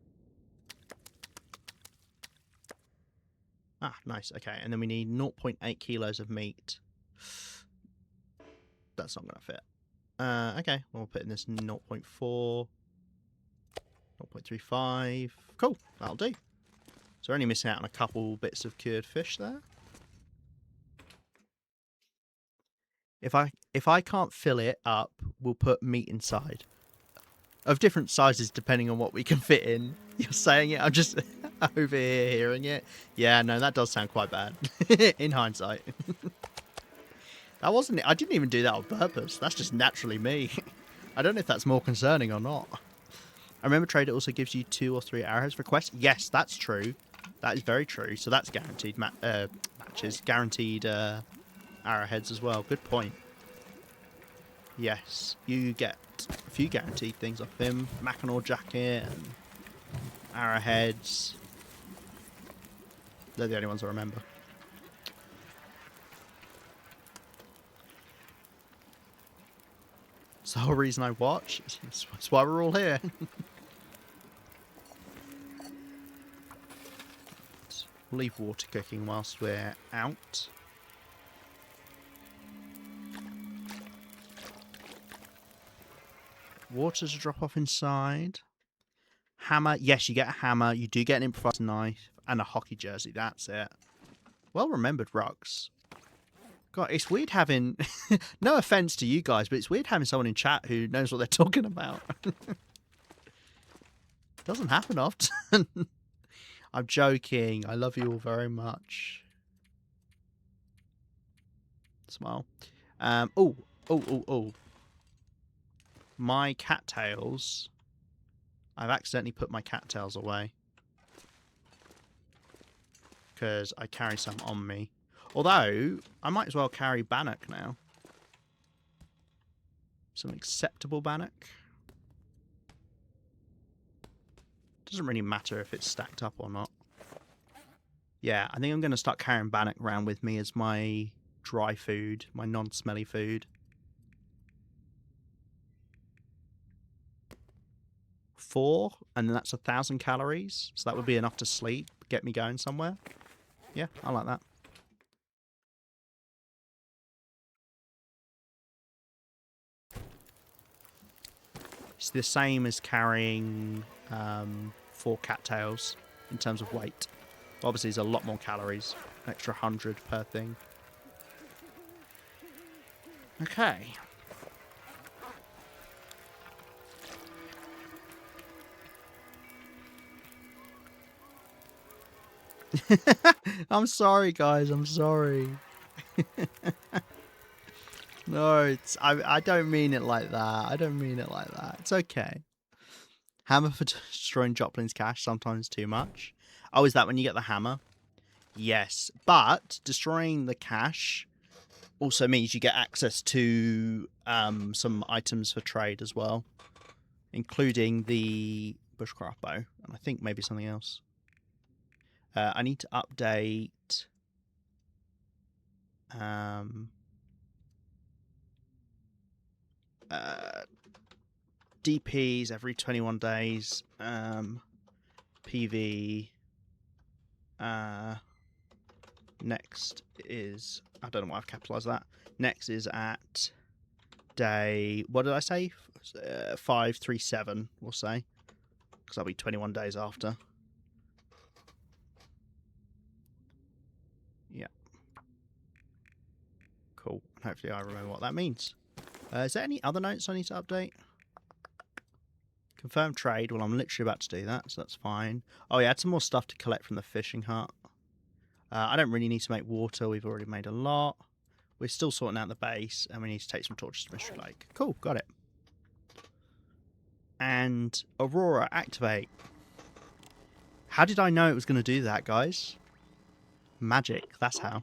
Ah, nice, okay, and then we need 0.8 kilos of meat. That's not going to fit. Okay, we'll put in this 0.4, 0.35. Cool, that'll do. So we're only missing out on a couple bits of cured fish there. If I can't fill it up, we'll put meat inside. Of different sizes depending on what we can fit in. You're saying it, I'm just over here hearing it. Yeah, no, that does sound quite bad. In hindsight. That wasn't it. I didn't even do that on purpose. That's just naturally me. I don't know if that's more concerning or not. I remember Trader also gives you 2 or 3 arrows for quests. Yes, that's true. That is very true. So that's guaranteed matches. Guaranteed arrowheads as well. Good point. Yes, you get a few guaranteed things off him. Mackinaw jacket and arrowheads. They're the only ones I remember. It's the whole reason I watch. That's why we're all here. We'll leave water cooking whilst we're out. Water to drop off inside. Hammer. Yes, you get a hammer. You do get an improvised knife and a hockey jersey. That's it. Well remembered, Rux. God, it's weird having... no offense to you guys, but it's weird having someone in chat who knows what they're talking about. Doesn't happen often. I'm joking. I love you all very much. Smile. Oh. My cattails. I've accidentally put my cattails away. Because I carry some on me. Although, I might as well carry bannock now. Some acceptable bannock. Doesn't really matter if it's stacked up or not. Yeah, I think I'm going to start carrying bannock around with me as my dry food, my non-smelly food. 4, and then that's 1,000 calories. So that would be enough to sleep, get me going somewhere. Yeah, I like that. It's the same as carrying 4 cattails in terms of weight. Obviously, there's a lot more calories. An extra 100 per thing. Okay. I'm sorry, guys. I'm sorry. No, it's I don't mean it like that. I don't mean it like that. It's okay. Hammer for destroying Joplin's cache, sometimes too much. Oh, is that when you get the hammer? Yes, but destroying the cache also means you get access to some items for trade as well, including the bushcraft bow, and I think maybe something else. I need to update DPs every 21 days. PV. Next is... I don't know why I've capitalised that. Next is at day... What did I say? 537, we'll say. Because that'll be 21 days after. Yeah. Cool. Hopefully I remember what that means. Is there any other notes I need to update? Confirm trade. Well, I'm literally about to do that, so that's fine. Oh, yeah, I had some more stuff to collect from the fishing hut. I don't really need to make water. We've already made a lot. We're still sorting out the base, and we need to take some torches to Mystery Lake. Cool, got it. And Aurora, activate. How did I know it was going to do that, guys? Magic, that's how.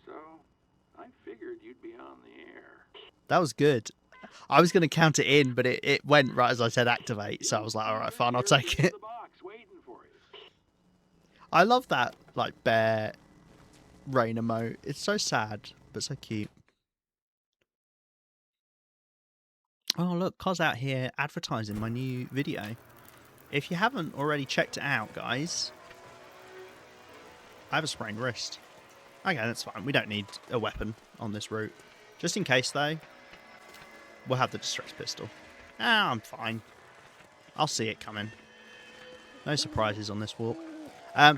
So, I figured you'd be on the air. That was good. I was going to count it in, but it went right as I said activate, so I was like, alright, fine, I'll take it. I love that, like, bear rain emote. It's so sad, but so cute. Oh, look, Cos out here advertising my new video. If you haven't already checked it out, guys, I have a sprained wrist. Okay, that's fine. We don't need a weapon on this route. Just in case, though, we'll have the distress pistol. Ah, I'm fine. I'll see it coming. No surprises on this walk.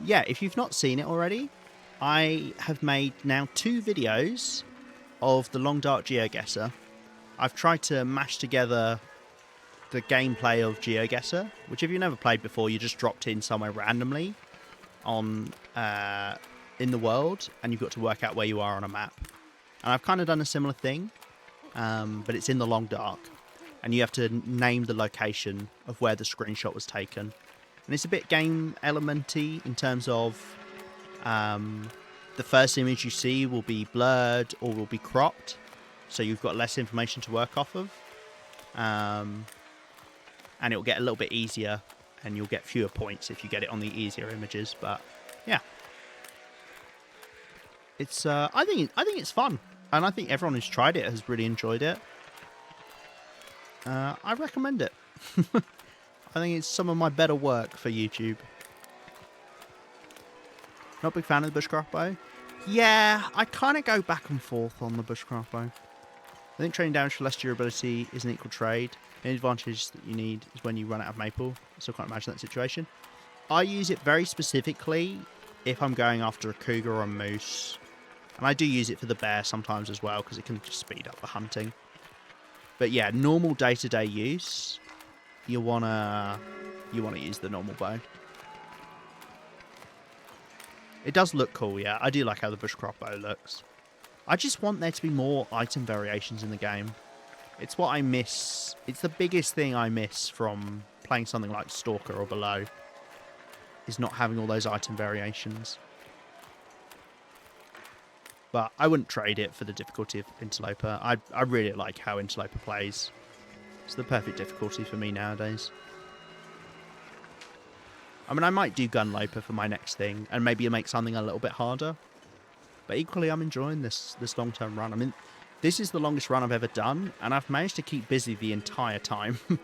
Yeah, if you've not seen it already, I have made now 2 videos of the Long Dark GeoGuessr. I've tried to mash together the gameplay of GeoGuessr, which if you've never played before, you just dropped in somewhere randomly on in the world, and you've got to work out where you are on a map. And I've kind of done a similar thing, but it's in the Long Dark, and you have to name the location of where the screenshot was taken. And it's a bit game elementy in terms of the first image you see will be blurred or will be cropped, so you've got less information to work off of. And it will get a little bit easier, and you'll get fewer points if you get it on the easier images. But yeah, it's I think it's fun, and I think everyone who's tried it has really enjoyed it. I recommend it. I think it's some of my better work for YouTube. Not a big fan of the bushcraft bow. Yeah, I kind of go back and forth on the bushcraft bow. I think trading damage for less durability is an equal trade. The advantage that you need is when you run out of maple. So I can't imagine that situation. I use it very specifically if I'm going after a cougar or a moose. And I do use it for the bear sometimes as well, because it can just speed up the hunting. But yeah, normal day-to-day use, you wanna use the normal bow. It does look cool, yeah. I do like how the bushcraft bow looks. I just want there to be more item variations in the game. It's what I miss. It's the biggest thing I miss from playing something like Stalker or below, is not having all those item variations. But I wouldn't trade it for the difficulty of Interloper. I really like how Interloper plays. It's the perfect difficulty for me nowadays. I mean, I might do Gunloper for my next thing, and maybe make something a little bit harder. But equally, I'm enjoying this long-term run. I mean, this is the longest run I've ever done, and I've managed to keep busy the entire time. And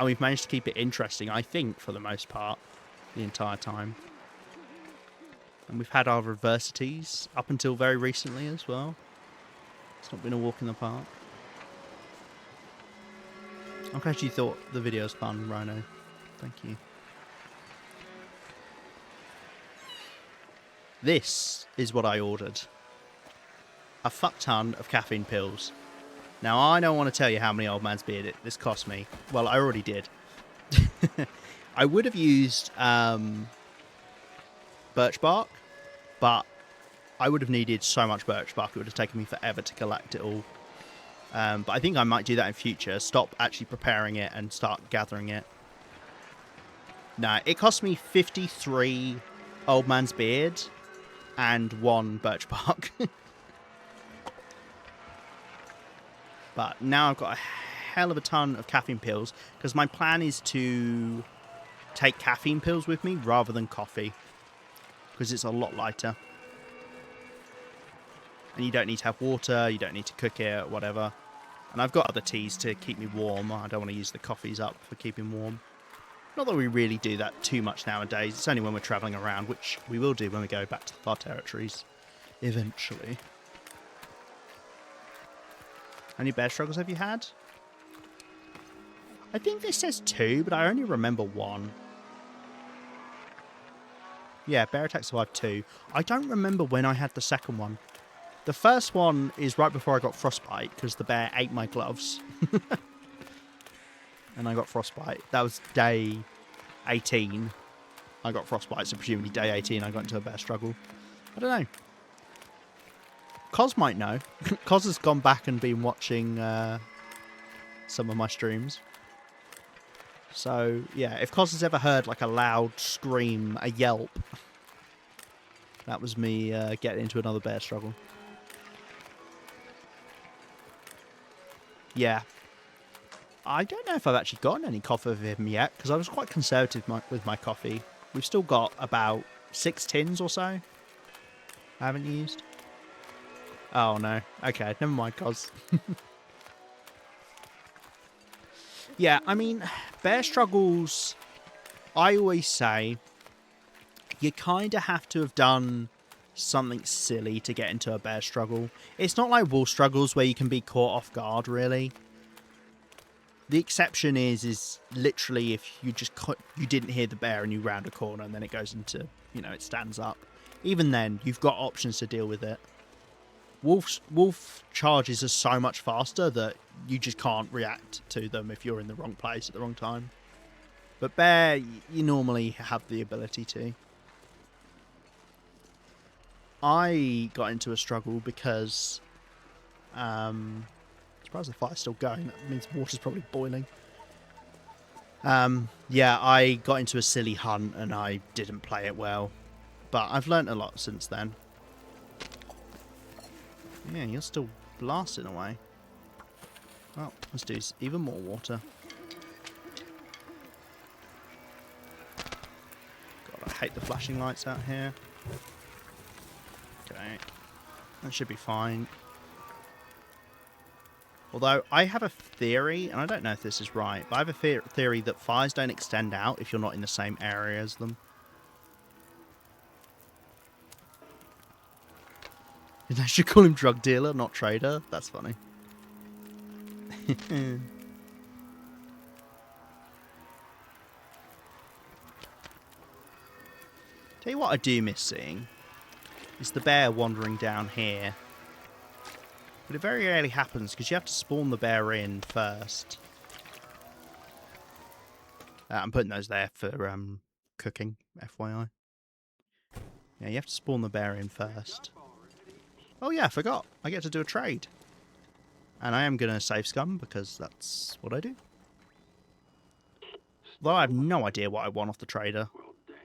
we've managed to keep it interesting, I think, for the most part, the entire time. And we've had our adversities up until very recently as well. It's not been a walk in the park. I'm glad you thought the video was fun, Rhino. Thank you. This is what I ordered. A fuck ton of caffeine pills. Now, I don't want to tell you how many Old Man's Beard this cost me. Well, I already did. I would have used birch bark, but I would have needed so much birch bark, it would have taken me forever to collect it all. But I think I might do that in future. Stop actually preparing it and start gathering it. No, it cost me 53 Old Man's Beard and 1 birch bark. But now I've got a hell of a ton of caffeine pills, because my plan is to take caffeine pills with me rather than coffee, because it's a lot lighter. And you don't need to have water, you don't need to cook it, whatever. And I've got other teas to keep me warm. I don't want to use the coffees up for keeping warm. Not that we really do that too much nowadays. It's only when we're travelling around, which we will do when we go back to the far territories eventually. How many bear struggles have you had? I think this says 2, but I only remember 1. Yeah, bear attack survived 2. I don't remember when I had the second one. The first one is right before I got frostbite because the bear ate my gloves. And I got frostbite. That was day 18. I got frostbite, so presumably day 18 I got into a bear struggle. I don't know. Cos might know. Cos has gone back and been watching some of my streams. So, yeah, if Cos has ever heard like a loud scream, a yelp, that was me getting into another bear struggle. Yeah. I don't know if I've actually gotten any coffee of him yet, because I was quite conservative with my coffee. We've still got about 6 tins or so I haven't used. Oh, no. Okay, never mind, Cos. Yeah, I mean, bear struggles, I always say, you kind of have to have done something silly to get into a bear struggle. It's not like wolf struggles where you can be caught off guard, really. The exception is literally if you didn't hear the bear and you round a corner and then it goes into, it stands up. Even then, you've got options to deal with it. Wolf charges are so much faster that you just can't react to them if you're in the wrong place at the wrong time. But bear, you normally have the ability to. I got into a struggle because... surprised the fire's still going. That means water's probably boiling. Yeah, I got into a silly hunt and I didn't play it well. But I've learnt a lot since then. Yeah, you're still blasting away. Well, let's do even more water. God, I hate the flashing lights out here. Okay. That should be fine. Although, I have a theory, and I don't know if this is right, but I have a theory that fires don't extend out if you're not in the same area as them. I should call him drug dealer, not trader. That's funny. Tell you what I do miss seeing is the bear wandering down here. But it very rarely happens because you have to spawn the bear in first. I'm putting those there for cooking, FYI. Yeah, you have to spawn the bear in first. Oh yeah, I forgot. I get to do a trade. And I am going to save scum because that's what I do. Though I have no idea what I want off the trader. Well, damn.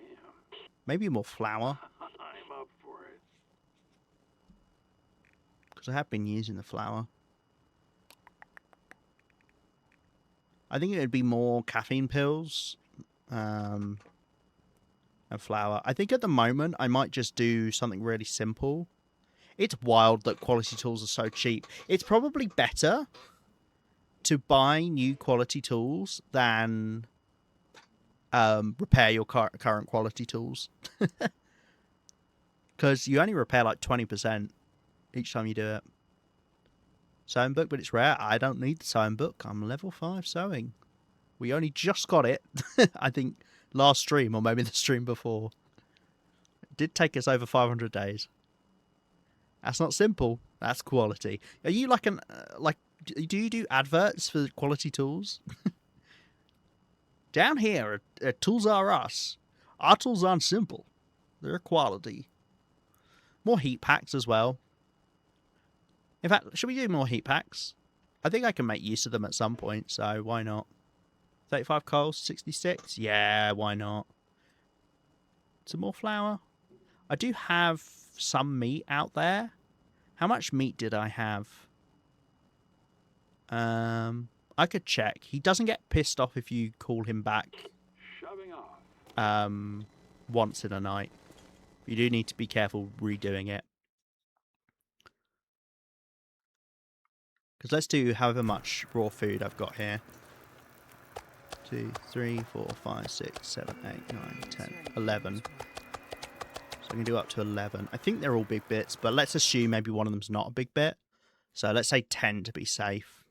Maybe more flour. I'm up for it. Because I have been using the flour. I think it would be more caffeine pills. And flour. I think at the moment I might just do something really simple. It's wild that quality tools are so cheap. It's probably better to buy new quality tools than repair your current quality tools. Because you only repair like 20% each time you do it. Sewing book, but it's rare. I don't need the sewing book. I'm level 5 sewing. We only just got it, I think, last stream or maybe the stream before. It did take us over 500 days. That's not simple. That's quality. Are you like an do you do adverts for quality tools? Down here at Tools R Us, our tools aren't simple. They're quality. More heat packs as well. In fact, should we do more heat packs? I think I can make use of them at some point, so why not? 35 coals, 66? Yeah, why not? Some more flour. I do have some meat out there. How much meat did I have? I could check. He doesn't get pissed off if you call him back Shoving off. once in a night. You do need to be careful redoing it. Because let's do however much raw food I've got here. 2, 3, 4, 5, 6, 7, 8, 9, 10, 11. So I can do up to 11. I think they're all big bits, but let's assume maybe one of them's not a big bit. So let's say 10 to be safe.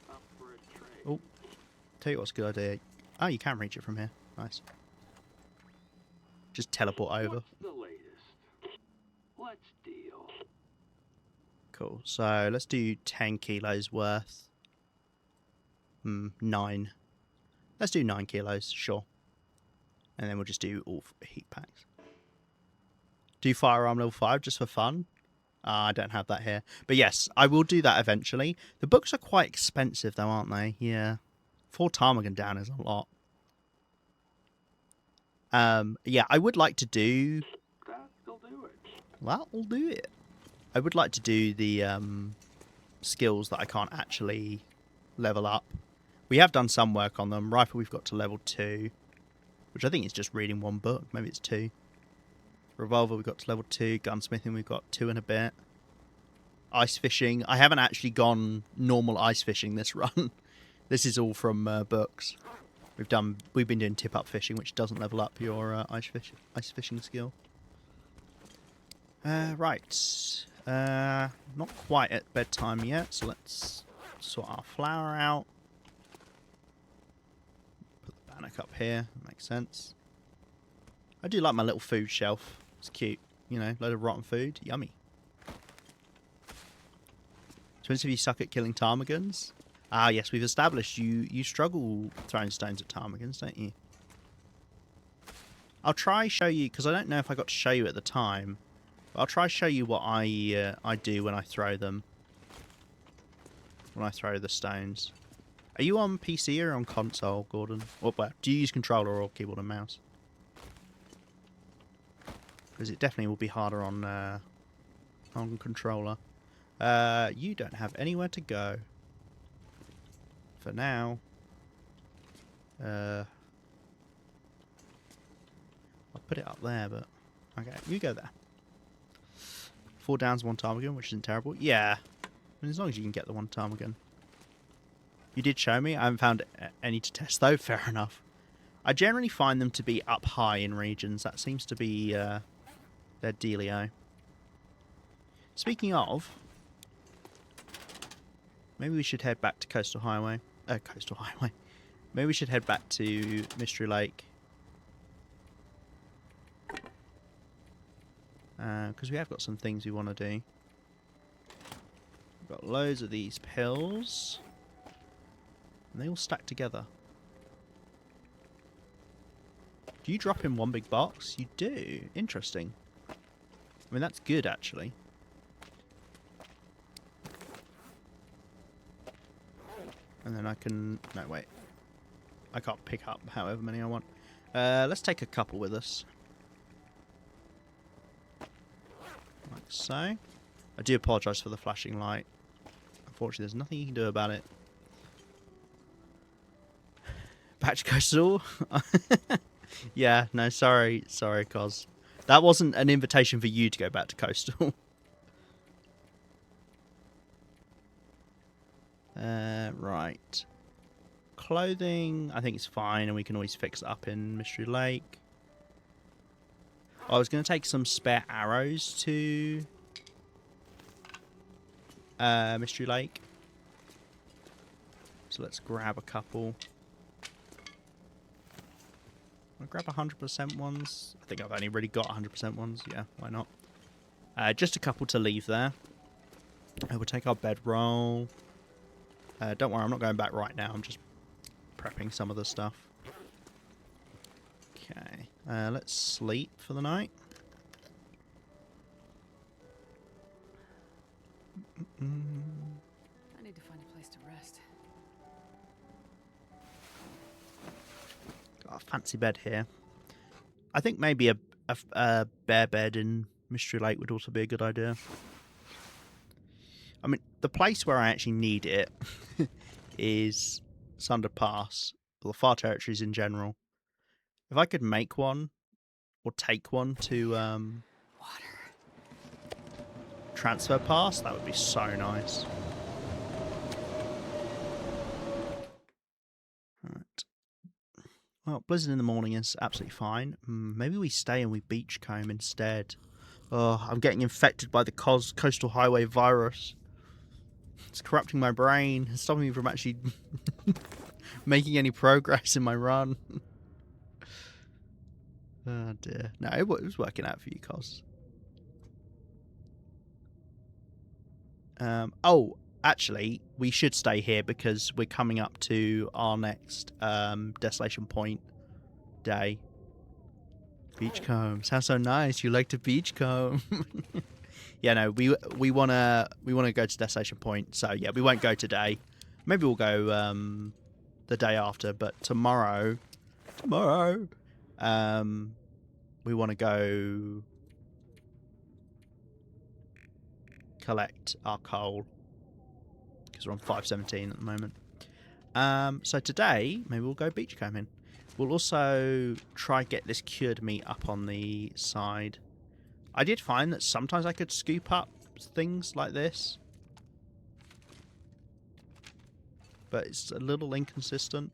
Up for a trade. Oh, tell you what's a good idea. Oh, you can reach it from here. Nice. Just teleport over. What's the latest? Let's cool. So let's do 10 kilos worth. 9. Let's do 9 kilos, sure. And then we'll just do all heat packs. Do firearm level 5 just for fun. I don't have that here. But yes, I will do that eventually. The books are quite expensive though, aren't they? Yeah. 4 ptarmigan down is a lot. Yeah, I would like to do... That'll do it. That'll do it. I would like to do the skills that I can't actually level up. We have done some work on them. Rifle we've got to level 2, which I think is just reading 1 book. Maybe it's 2. Revolver we've got to level 2. Gunsmithing we've got 2 and a bit. Ice fishing. I haven't actually gone normal ice fishing this run. This is all from books. We've been doing tip-up fishing, which doesn't level up your ice fishing skill. Right. Not quite at bedtime yet, so let's sort our flour out. Put the bannock up here. Makes sense. I do like my little food shelf. It's cute. You know, load of rotten food. Yummy. Depends if you suck at killing ptarmigans. Ah, yes, we've established you struggle throwing stones at ptarmigans, don't you? I'll try show you, because I don't know if I got to show you at the time. But I'll try show you what I do when I throw them. When I throw the stones. Are you on PC or on console, Gordon? Or do you use controller or keyboard and mouse? Because it definitely will be harder on controller. You don't have anywhere to go. For now. I'll put it up there, but... Okay, you go there. 4 downs, 1 ptarmigan, which isn't terrible. Yeah. I mean, as long as you can get the 1 ptarmigan. You did show me. I haven't found any to test, though. Fair enough. I generally find them to be up high in regions. That seems to be their dealio. Speaking of... Maybe we should head back to Coastal Highway. Coastal Highway. Maybe we should head back to Mystery Lake. Because we have got some things we want to do. We've got loads of these pills. And they all stack together. Do you drop in 1 big box? You do. Interesting. I mean, that's good, actually. And then I can... No, wait. I can't pick up however many I want. Let's take a couple with us. Like so. I do apologise for the flashing light. Unfortunately, there's nothing you can do about it. Back to Coastal. Yeah, no, sorry, Cos. That wasn't an invitation for you to go back to Coastal. Right. Clothing, I think it's fine, and we can always fix it up in Mystery Lake. I was going to take some spare arrows to Mystery Lake. So let's grab a couple. I'll grab 100% ones. I think I've only really got 100% ones. Yeah, why not? Just a couple to leave there. We'll take our bedroll. Don't worry, I'm not going back right now. I'm just prepping some of the stuff. Okay. Let's sleep for the night. I need to find a place to rest. Got a fancy bed here. I think maybe a bare bed in Mystery Lake would also be a good idea. I mean, the place where I actually need it is Sunder Pass, or the Far Territories in general. If I could make one, or take one to Water. Transfer Pass, that would be so nice. Alright. Well, blizzard in the morning is absolutely fine. Maybe we stay and we beachcomb instead. Oh, I'm getting infected by the Coastal Highway virus. It's corrupting my brain. It's stopping me from actually making any progress in my run. Oh dear. No, it was working out for you, Cos. Oh, actually, we should stay here because we're coming up to our next Desolation Point day. Beachcomb. Sounds so nice. You like to beachcomb. Yeah, no, we wanna go to Desolation Point. So yeah, we won't go today. Maybe we'll go the day after, but tomorrow, we want to go collect our coal because we're on 517 at the moment. So today, maybe we'll go beachcombing. We'll also try get this cured meat up on the side. I did find that sometimes I could scoop up things like this, but it's a little inconsistent.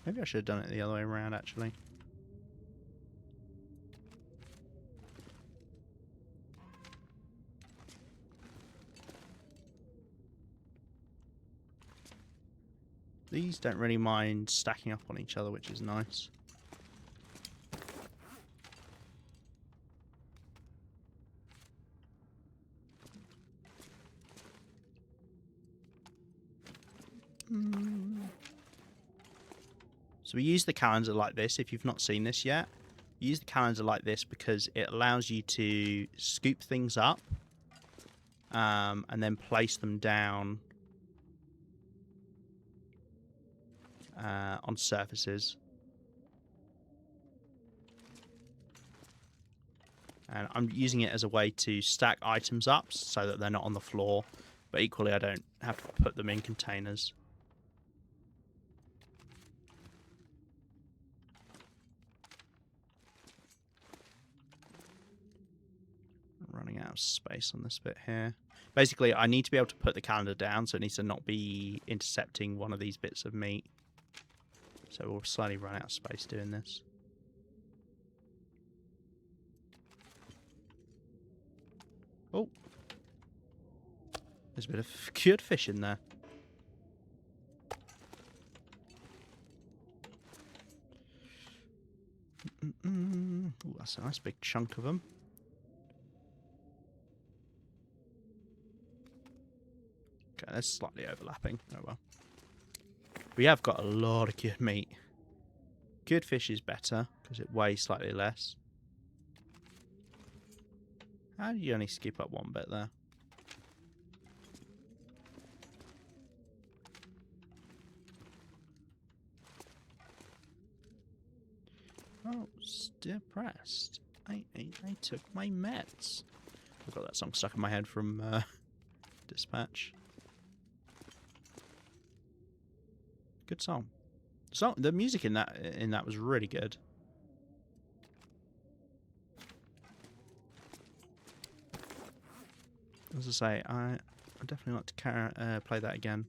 Maybe I should have done it the other way around, actually. These don't really mind stacking up on each other, which is nice. So we use the calendar like this. If you've not seen this yet, use the calendar like this because it allows you to scoop things up and then place them down on surfaces. And I'm using it as a way to stack items up so that they're not on the floor, but equally I don't have to put them in containers. Running out of space on this bit here. Basically, I need to be able to put the calendar down, so it needs to not be intercepting one of these bits of meat. So we'll slowly run out of space doing this. Oh. There's a bit of cured fish in there. Ooh, that's a nice big chunk of them. Okay, that's slightly overlapping. Oh well. We have got a lot of cured meat. Cured fish is better because it weighs slightly less. How did you only skip up one bit there? Oh, depressed. I took my meds. I've got that song stuck in my head from Dispatch. Good song. The music in that was really good. As I say, I definitely like to play that again.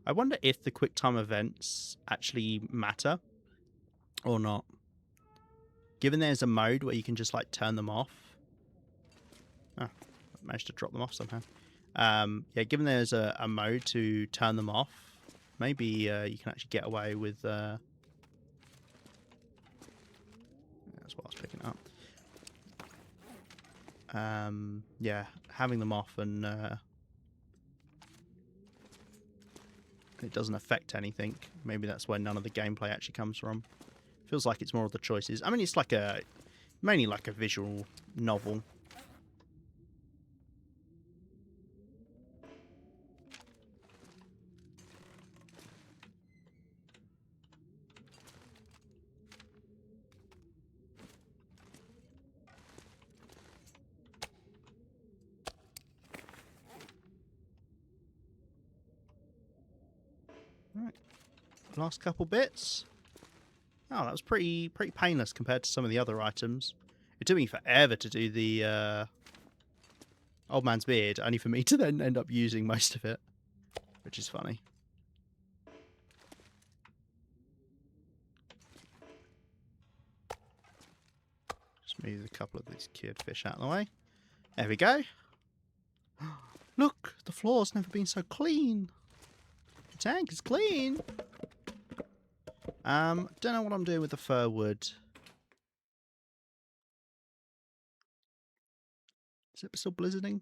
I wonder if the QuickTime events actually matter or not. Given there's a mode where you can just like turn them off. Ah, I managed to drop them off somehow. Yeah, given there's a mode to turn them off, maybe you can actually get away with... that's what I was picking up. Yeah, having them off and it doesn't affect anything. Maybe that's where none of the gameplay actually comes from. Feels like it's more of the choices. I mean, it's like mainly like a visual novel. Right, last couple bits. Oh, that was pretty painless compared to some of the other items. It took me forever to do the old man's beard, only for me to then end up using most of it, which is funny. Just Move a couple of these cured fish out of the way. There we go. Look, the floor's never been so clean. The tank is clean. Don't know what I'm doing with the fir wood. Is it still blizzarding?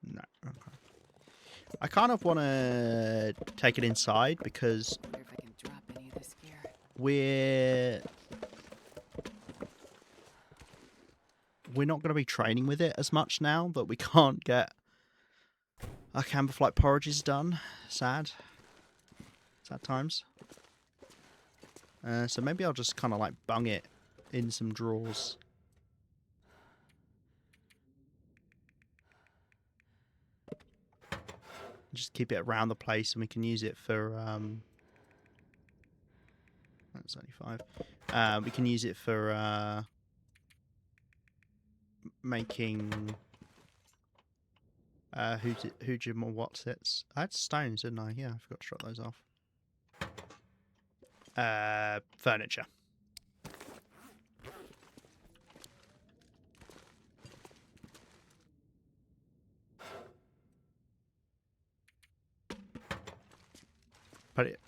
No. Okay. I kind of want to take it inside because Wonder if I can drop any of this gear. we're not going to be training with it as much now that we can't get our camber flight porridges done. Sad times. So maybe I'll just kind of like bung it in some drawers. Just keep it around the place, and we can use it for that's only 5. We can use it for making Hoojim or Wotsits. I had stones, didn't I? Yeah, I forgot to drop those off. Furniture.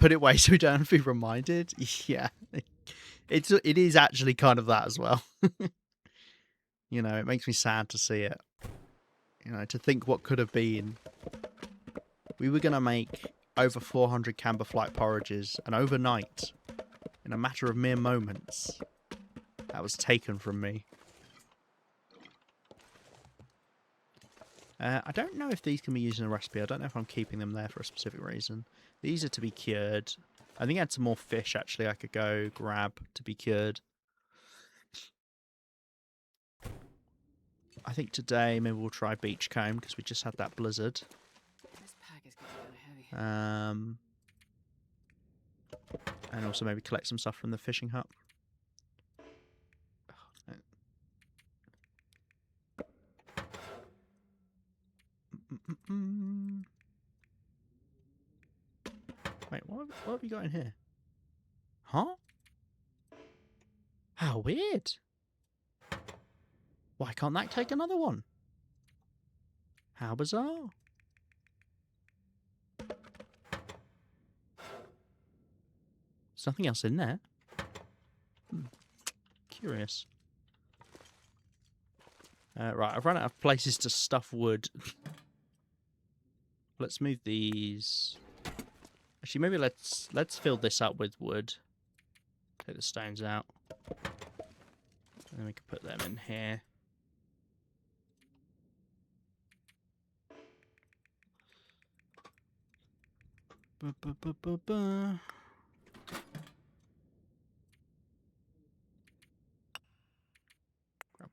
Put it away so we don't have to be reminded. Yeah, it is actually kind of that as well. You know, it makes me sad to see it. You know, to think what could have been. We were going to make over 400 camber flight porridges, and overnight, in a matter of mere moments, that was taken from me. I don't know if these can be used in a recipe. I don't know if I'm keeping them there for a specific reason. These are to be cured. I think I had some more fish, actually, I could go grab to be cured. I think today maybe we'll try beachcomb because we just had that blizzard. This pack is getting kind of heavy. And also maybe collect some stuff from the fishing hut. Wait, what have you got in here? Huh? How weird. Why can't that take another one? How bizarre. There's nothing else in there. Curious. Right, I've run out of places to stuff wood. Let's move these. Actually, maybe let's fill this up with wood. Take the stones out. And then we can put them in here. Grab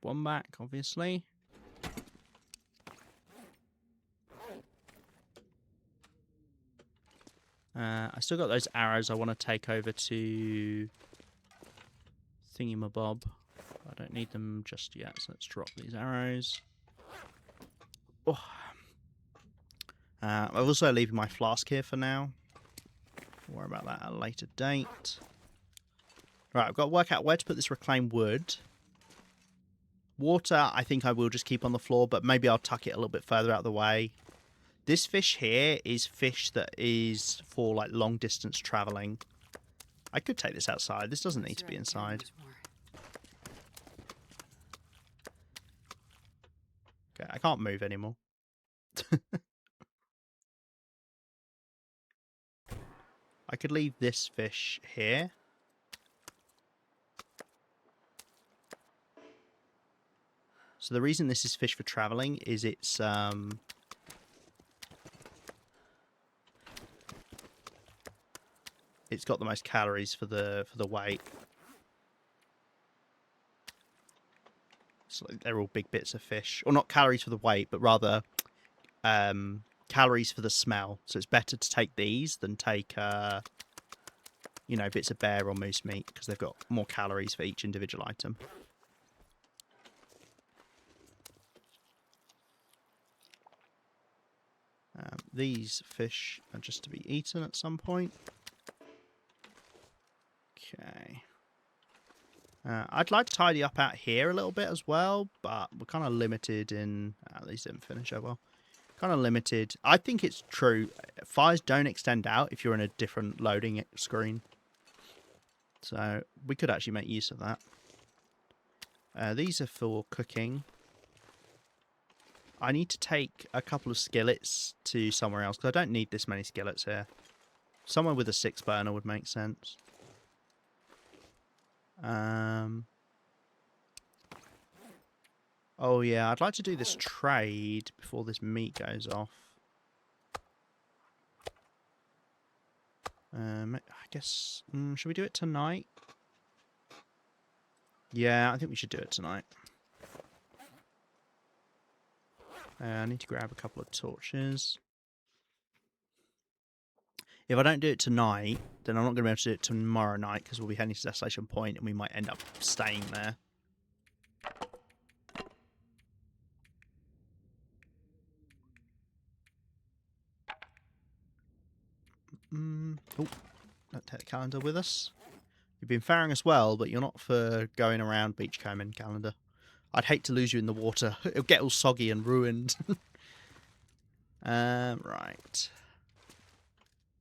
one back, obviously. I still got those arrows I want to take over to Thingamabob. I don't need them just yet, so let's drop these arrows. Oh. I'm also leaving my flask here for now. Don't worry about that at a later date. Right, I've got to work out where to put this reclaimed wood. Water, I think I will just keep on the floor, but maybe I'll tuck it a little bit further out of the way. This fish here is fish that is for like long distance traveling. I could take this outside. This doesn't need to be inside. Okay, I can't move anymore. I could leave this fish here. So the reason this is fish for traveling is it's got the most calories for the weight. So they're all big bits of fish, or not calories for the weight, but rather calories for the smell. So it's better to take these than take you know, bits of bear or moose meat because they've got more calories for each individual item. These fish are just to be eaten at some point. Okay. I'd like to tidy up out here a little bit as well, but we're kind of limited in... At least didn't finish over. Kind of limited. I think it's true. Fires don't extend out if you're in a different loading screen. So we could actually make use of that. These are for cooking. I need to take a couple of skillets to somewhere else because I don't need this many skillets here. Somewhere with a 6 burner would make sense. Oh yeah, I'd like to do this trade before this meat goes off. I guess... should we do it tonight? Yeah, I think we should do it tonight. I need to grab a couple of torches. If I don't do it tonight, then I'm not going to be able to do it tomorrow night because we'll be heading to Desolation Point and we might end up staying there. Oh, don't take the calendar with us. You've been faring us well, but you're not for going around beachcombing, calendar. I'd hate to lose you in the water. It'll get all soggy and ruined. Right.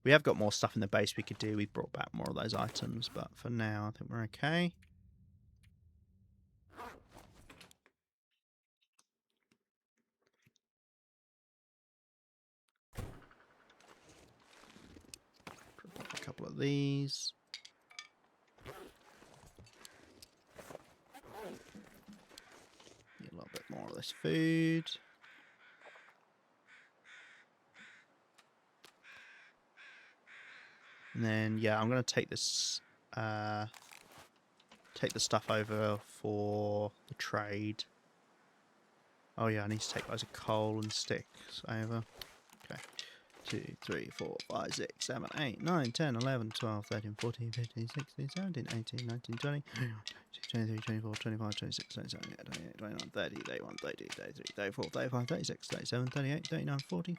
We have got more stuff in the base we could do. We brought back more of those items, but for now, I think we're okay. A couple of these. Get a little bit more of this food. And then, yeah, I'm going to take this, take the stuff over for the trade. Oh yeah, I need to take loads of coal and sticks over. Okay. 2, 3, 4, 5, 6, 7, 8, 9, 10, 11, 12, 13, 14, 15, 16, 17, 18, 19, 20, 23, 24, 25, 26, 27, 28, 29, 30, 31, 32, 33, 34, 35, 36, 37, 38, 39, 40.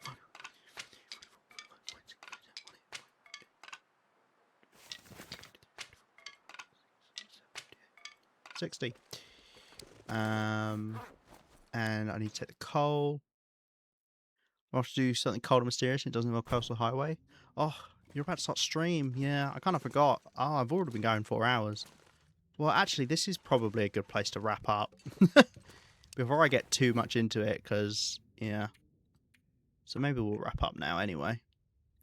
60. And I need to take the coal. I'll have to do something cold and mysterious and it doesn't involve coastal highway. Oh, you're about to start stream. Yeah, I kind of forgot. Oh, I've already been going 4 hours. Well, actually, this is probably a good place to wrap up. Before I get too much into it, because, yeah. So maybe we'll wrap up now anyway.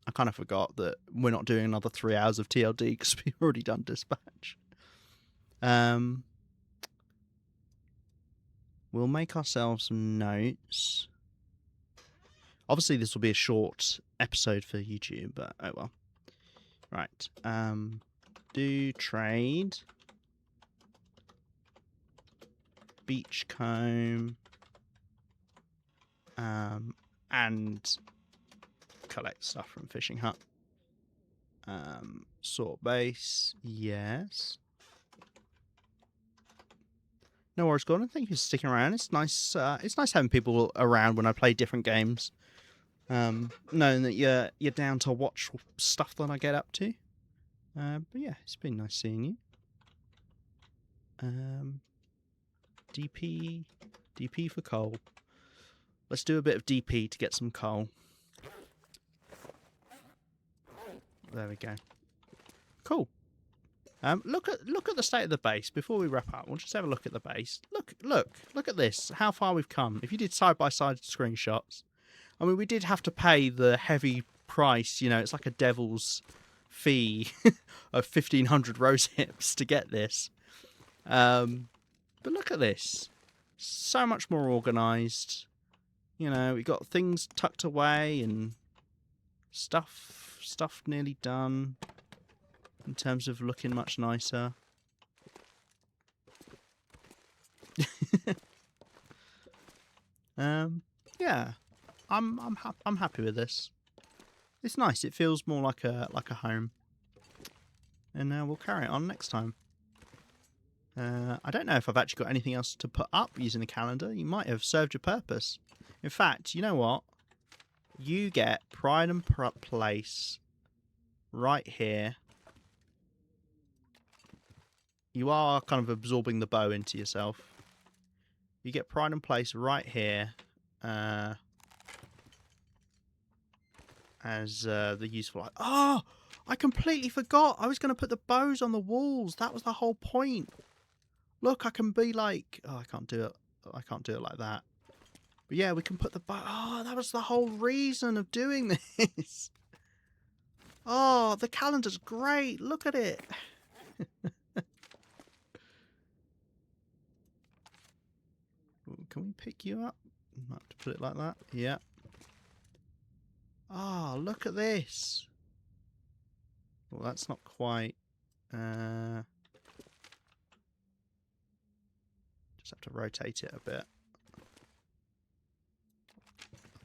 I kind of forgot that we're not doing another 3 hours of TLD because we've already done dispatch. We'll make ourselves some notes. Obviously, this will be a short episode for YouTube, but oh well. Right. Do trade. Beachcomb. And collect stuff from Fishing Hut. Sort base. Yes. No worries, Gordon. Thank you for sticking around. It's nice. It's nice having people around when I play different games. Knowing that you're down to watch stuff that I get up to. But yeah, it's been nice seeing you. DP for coal. Let's do a bit of DP to get some coal. There we go. Cool. Look at the state of the base before we wrap up. We'll just have a look at the base. Look at this. How far we've come. If you did side-by-side screenshots, I mean, we did have to pay the heavy price. You know, it's like a devil's fee of 1,500 rose hips to get this. But look at this. So much more organised. You know, we got things tucked away and stuff nearly done. In terms of looking much nicer. Yeah, I'm happy with this. It's nice. It feels more like a home. And we'll carry it on next time. I don't know if I've actually got anything else to put up using the calendar. You might have served your purpose. In fact, you know what? You get pride and place right here. you are kind of absorbing the bow into yourself. You get pride and place right here as the useful. Oh, I completely forgot. I was going to put the bows on the walls. That was the whole point. Look, I can be like... Oh, I can't do it. I can't do it like that. But yeah, we can put the bow... Oh, that was the whole reason of doing this. Oh, the calendar's great. Look at it. Can we pick you up? Might have to put it like that. Yeah. Oh, look at this. Well, that's not quite... Just have to rotate it a bit.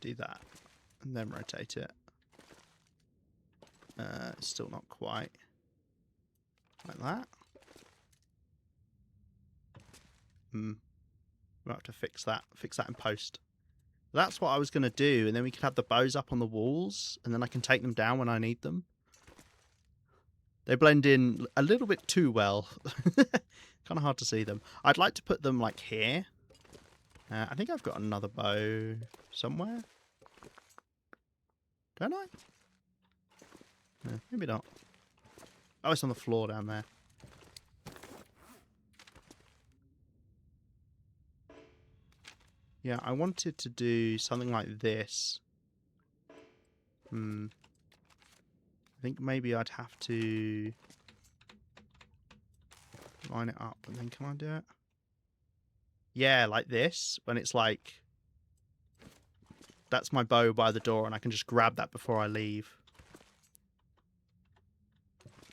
Do that. And then rotate it. It's still not quite like that. We'll have to fix that in post. That's what I was going to do, and then we could have the bows up on the walls, and then I can take them down when I need them. They blend in a little bit too well. Kind of hard to see them. I'd like to put them like here. I think I've got another bow somewhere. Don't I? Maybe not. Oh, it's on the floor down there. Yeah, I wanted to do something like this. I think maybe I'd have to line it up, and then can I do it? Yeah, like this, when it's like... That's my bow by the door, and I can just grab that before I leave.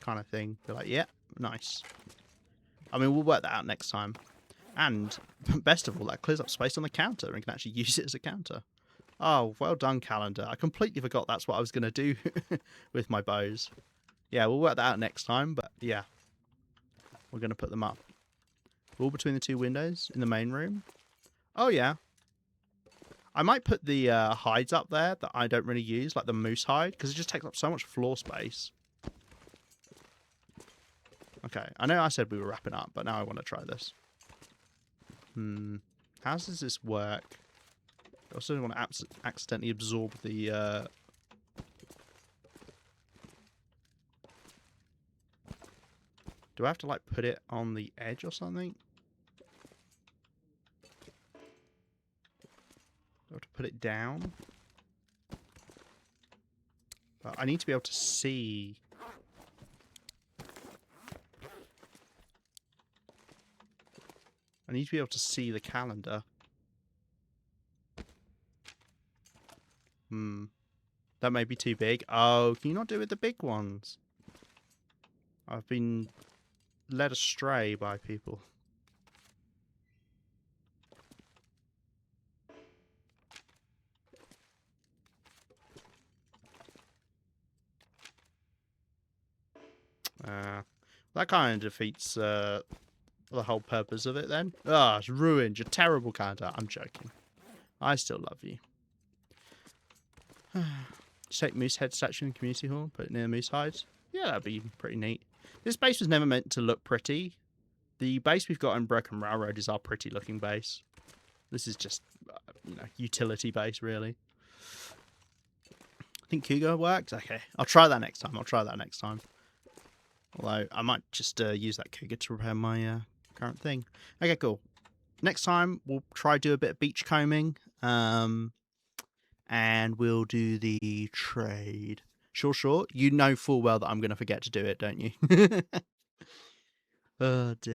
Kind of thing. Be like, yeah, nice. I mean, we'll work that out next time. And, best of all, that clears up space on the counter, and we can actually use it as a counter. Oh, well done, calendar. I completely forgot that's what I was going to do with my bows. Yeah, we'll work that out next time, but yeah. We're going to put them up. All between the two windows in the main room. Oh, yeah. I might put the hides up there that I don't really use, like the moose hide, because it just takes up so much floor space. Okay, I know I said we were wrapping up, but now I want to try this. How does this work? I also don't want to accidentally absorb the... Do I have to, like, put it on the edge or something? Do I have to put it down? But I need to be able to see... I need to be able to see the calendar. That may be too big. Oh, can you not do it with the big ones? I've been led astray by people. That kind of defeats the whole purpose of it then. Ah, it's ruined. You're terrible, calendar. I'm joking. I still love you. Just take moose head statue in the community hall, put it near moose hides. Yeah, that'd be pretty neat. This base was never meant to look pretty. The base we've got in Broken Railroad is our pretty looking base. This is just, you know, utility base, really. I think Cougar works. Okay, I'll try that next time. Although, I might just use that Cougar to repair my current thing. Okay, cool. Next time, we'll try do a bit of beach combing. And we'll do the trade. Sure. You know full well that I'm going to forget to do it, don't you? Oh, dear.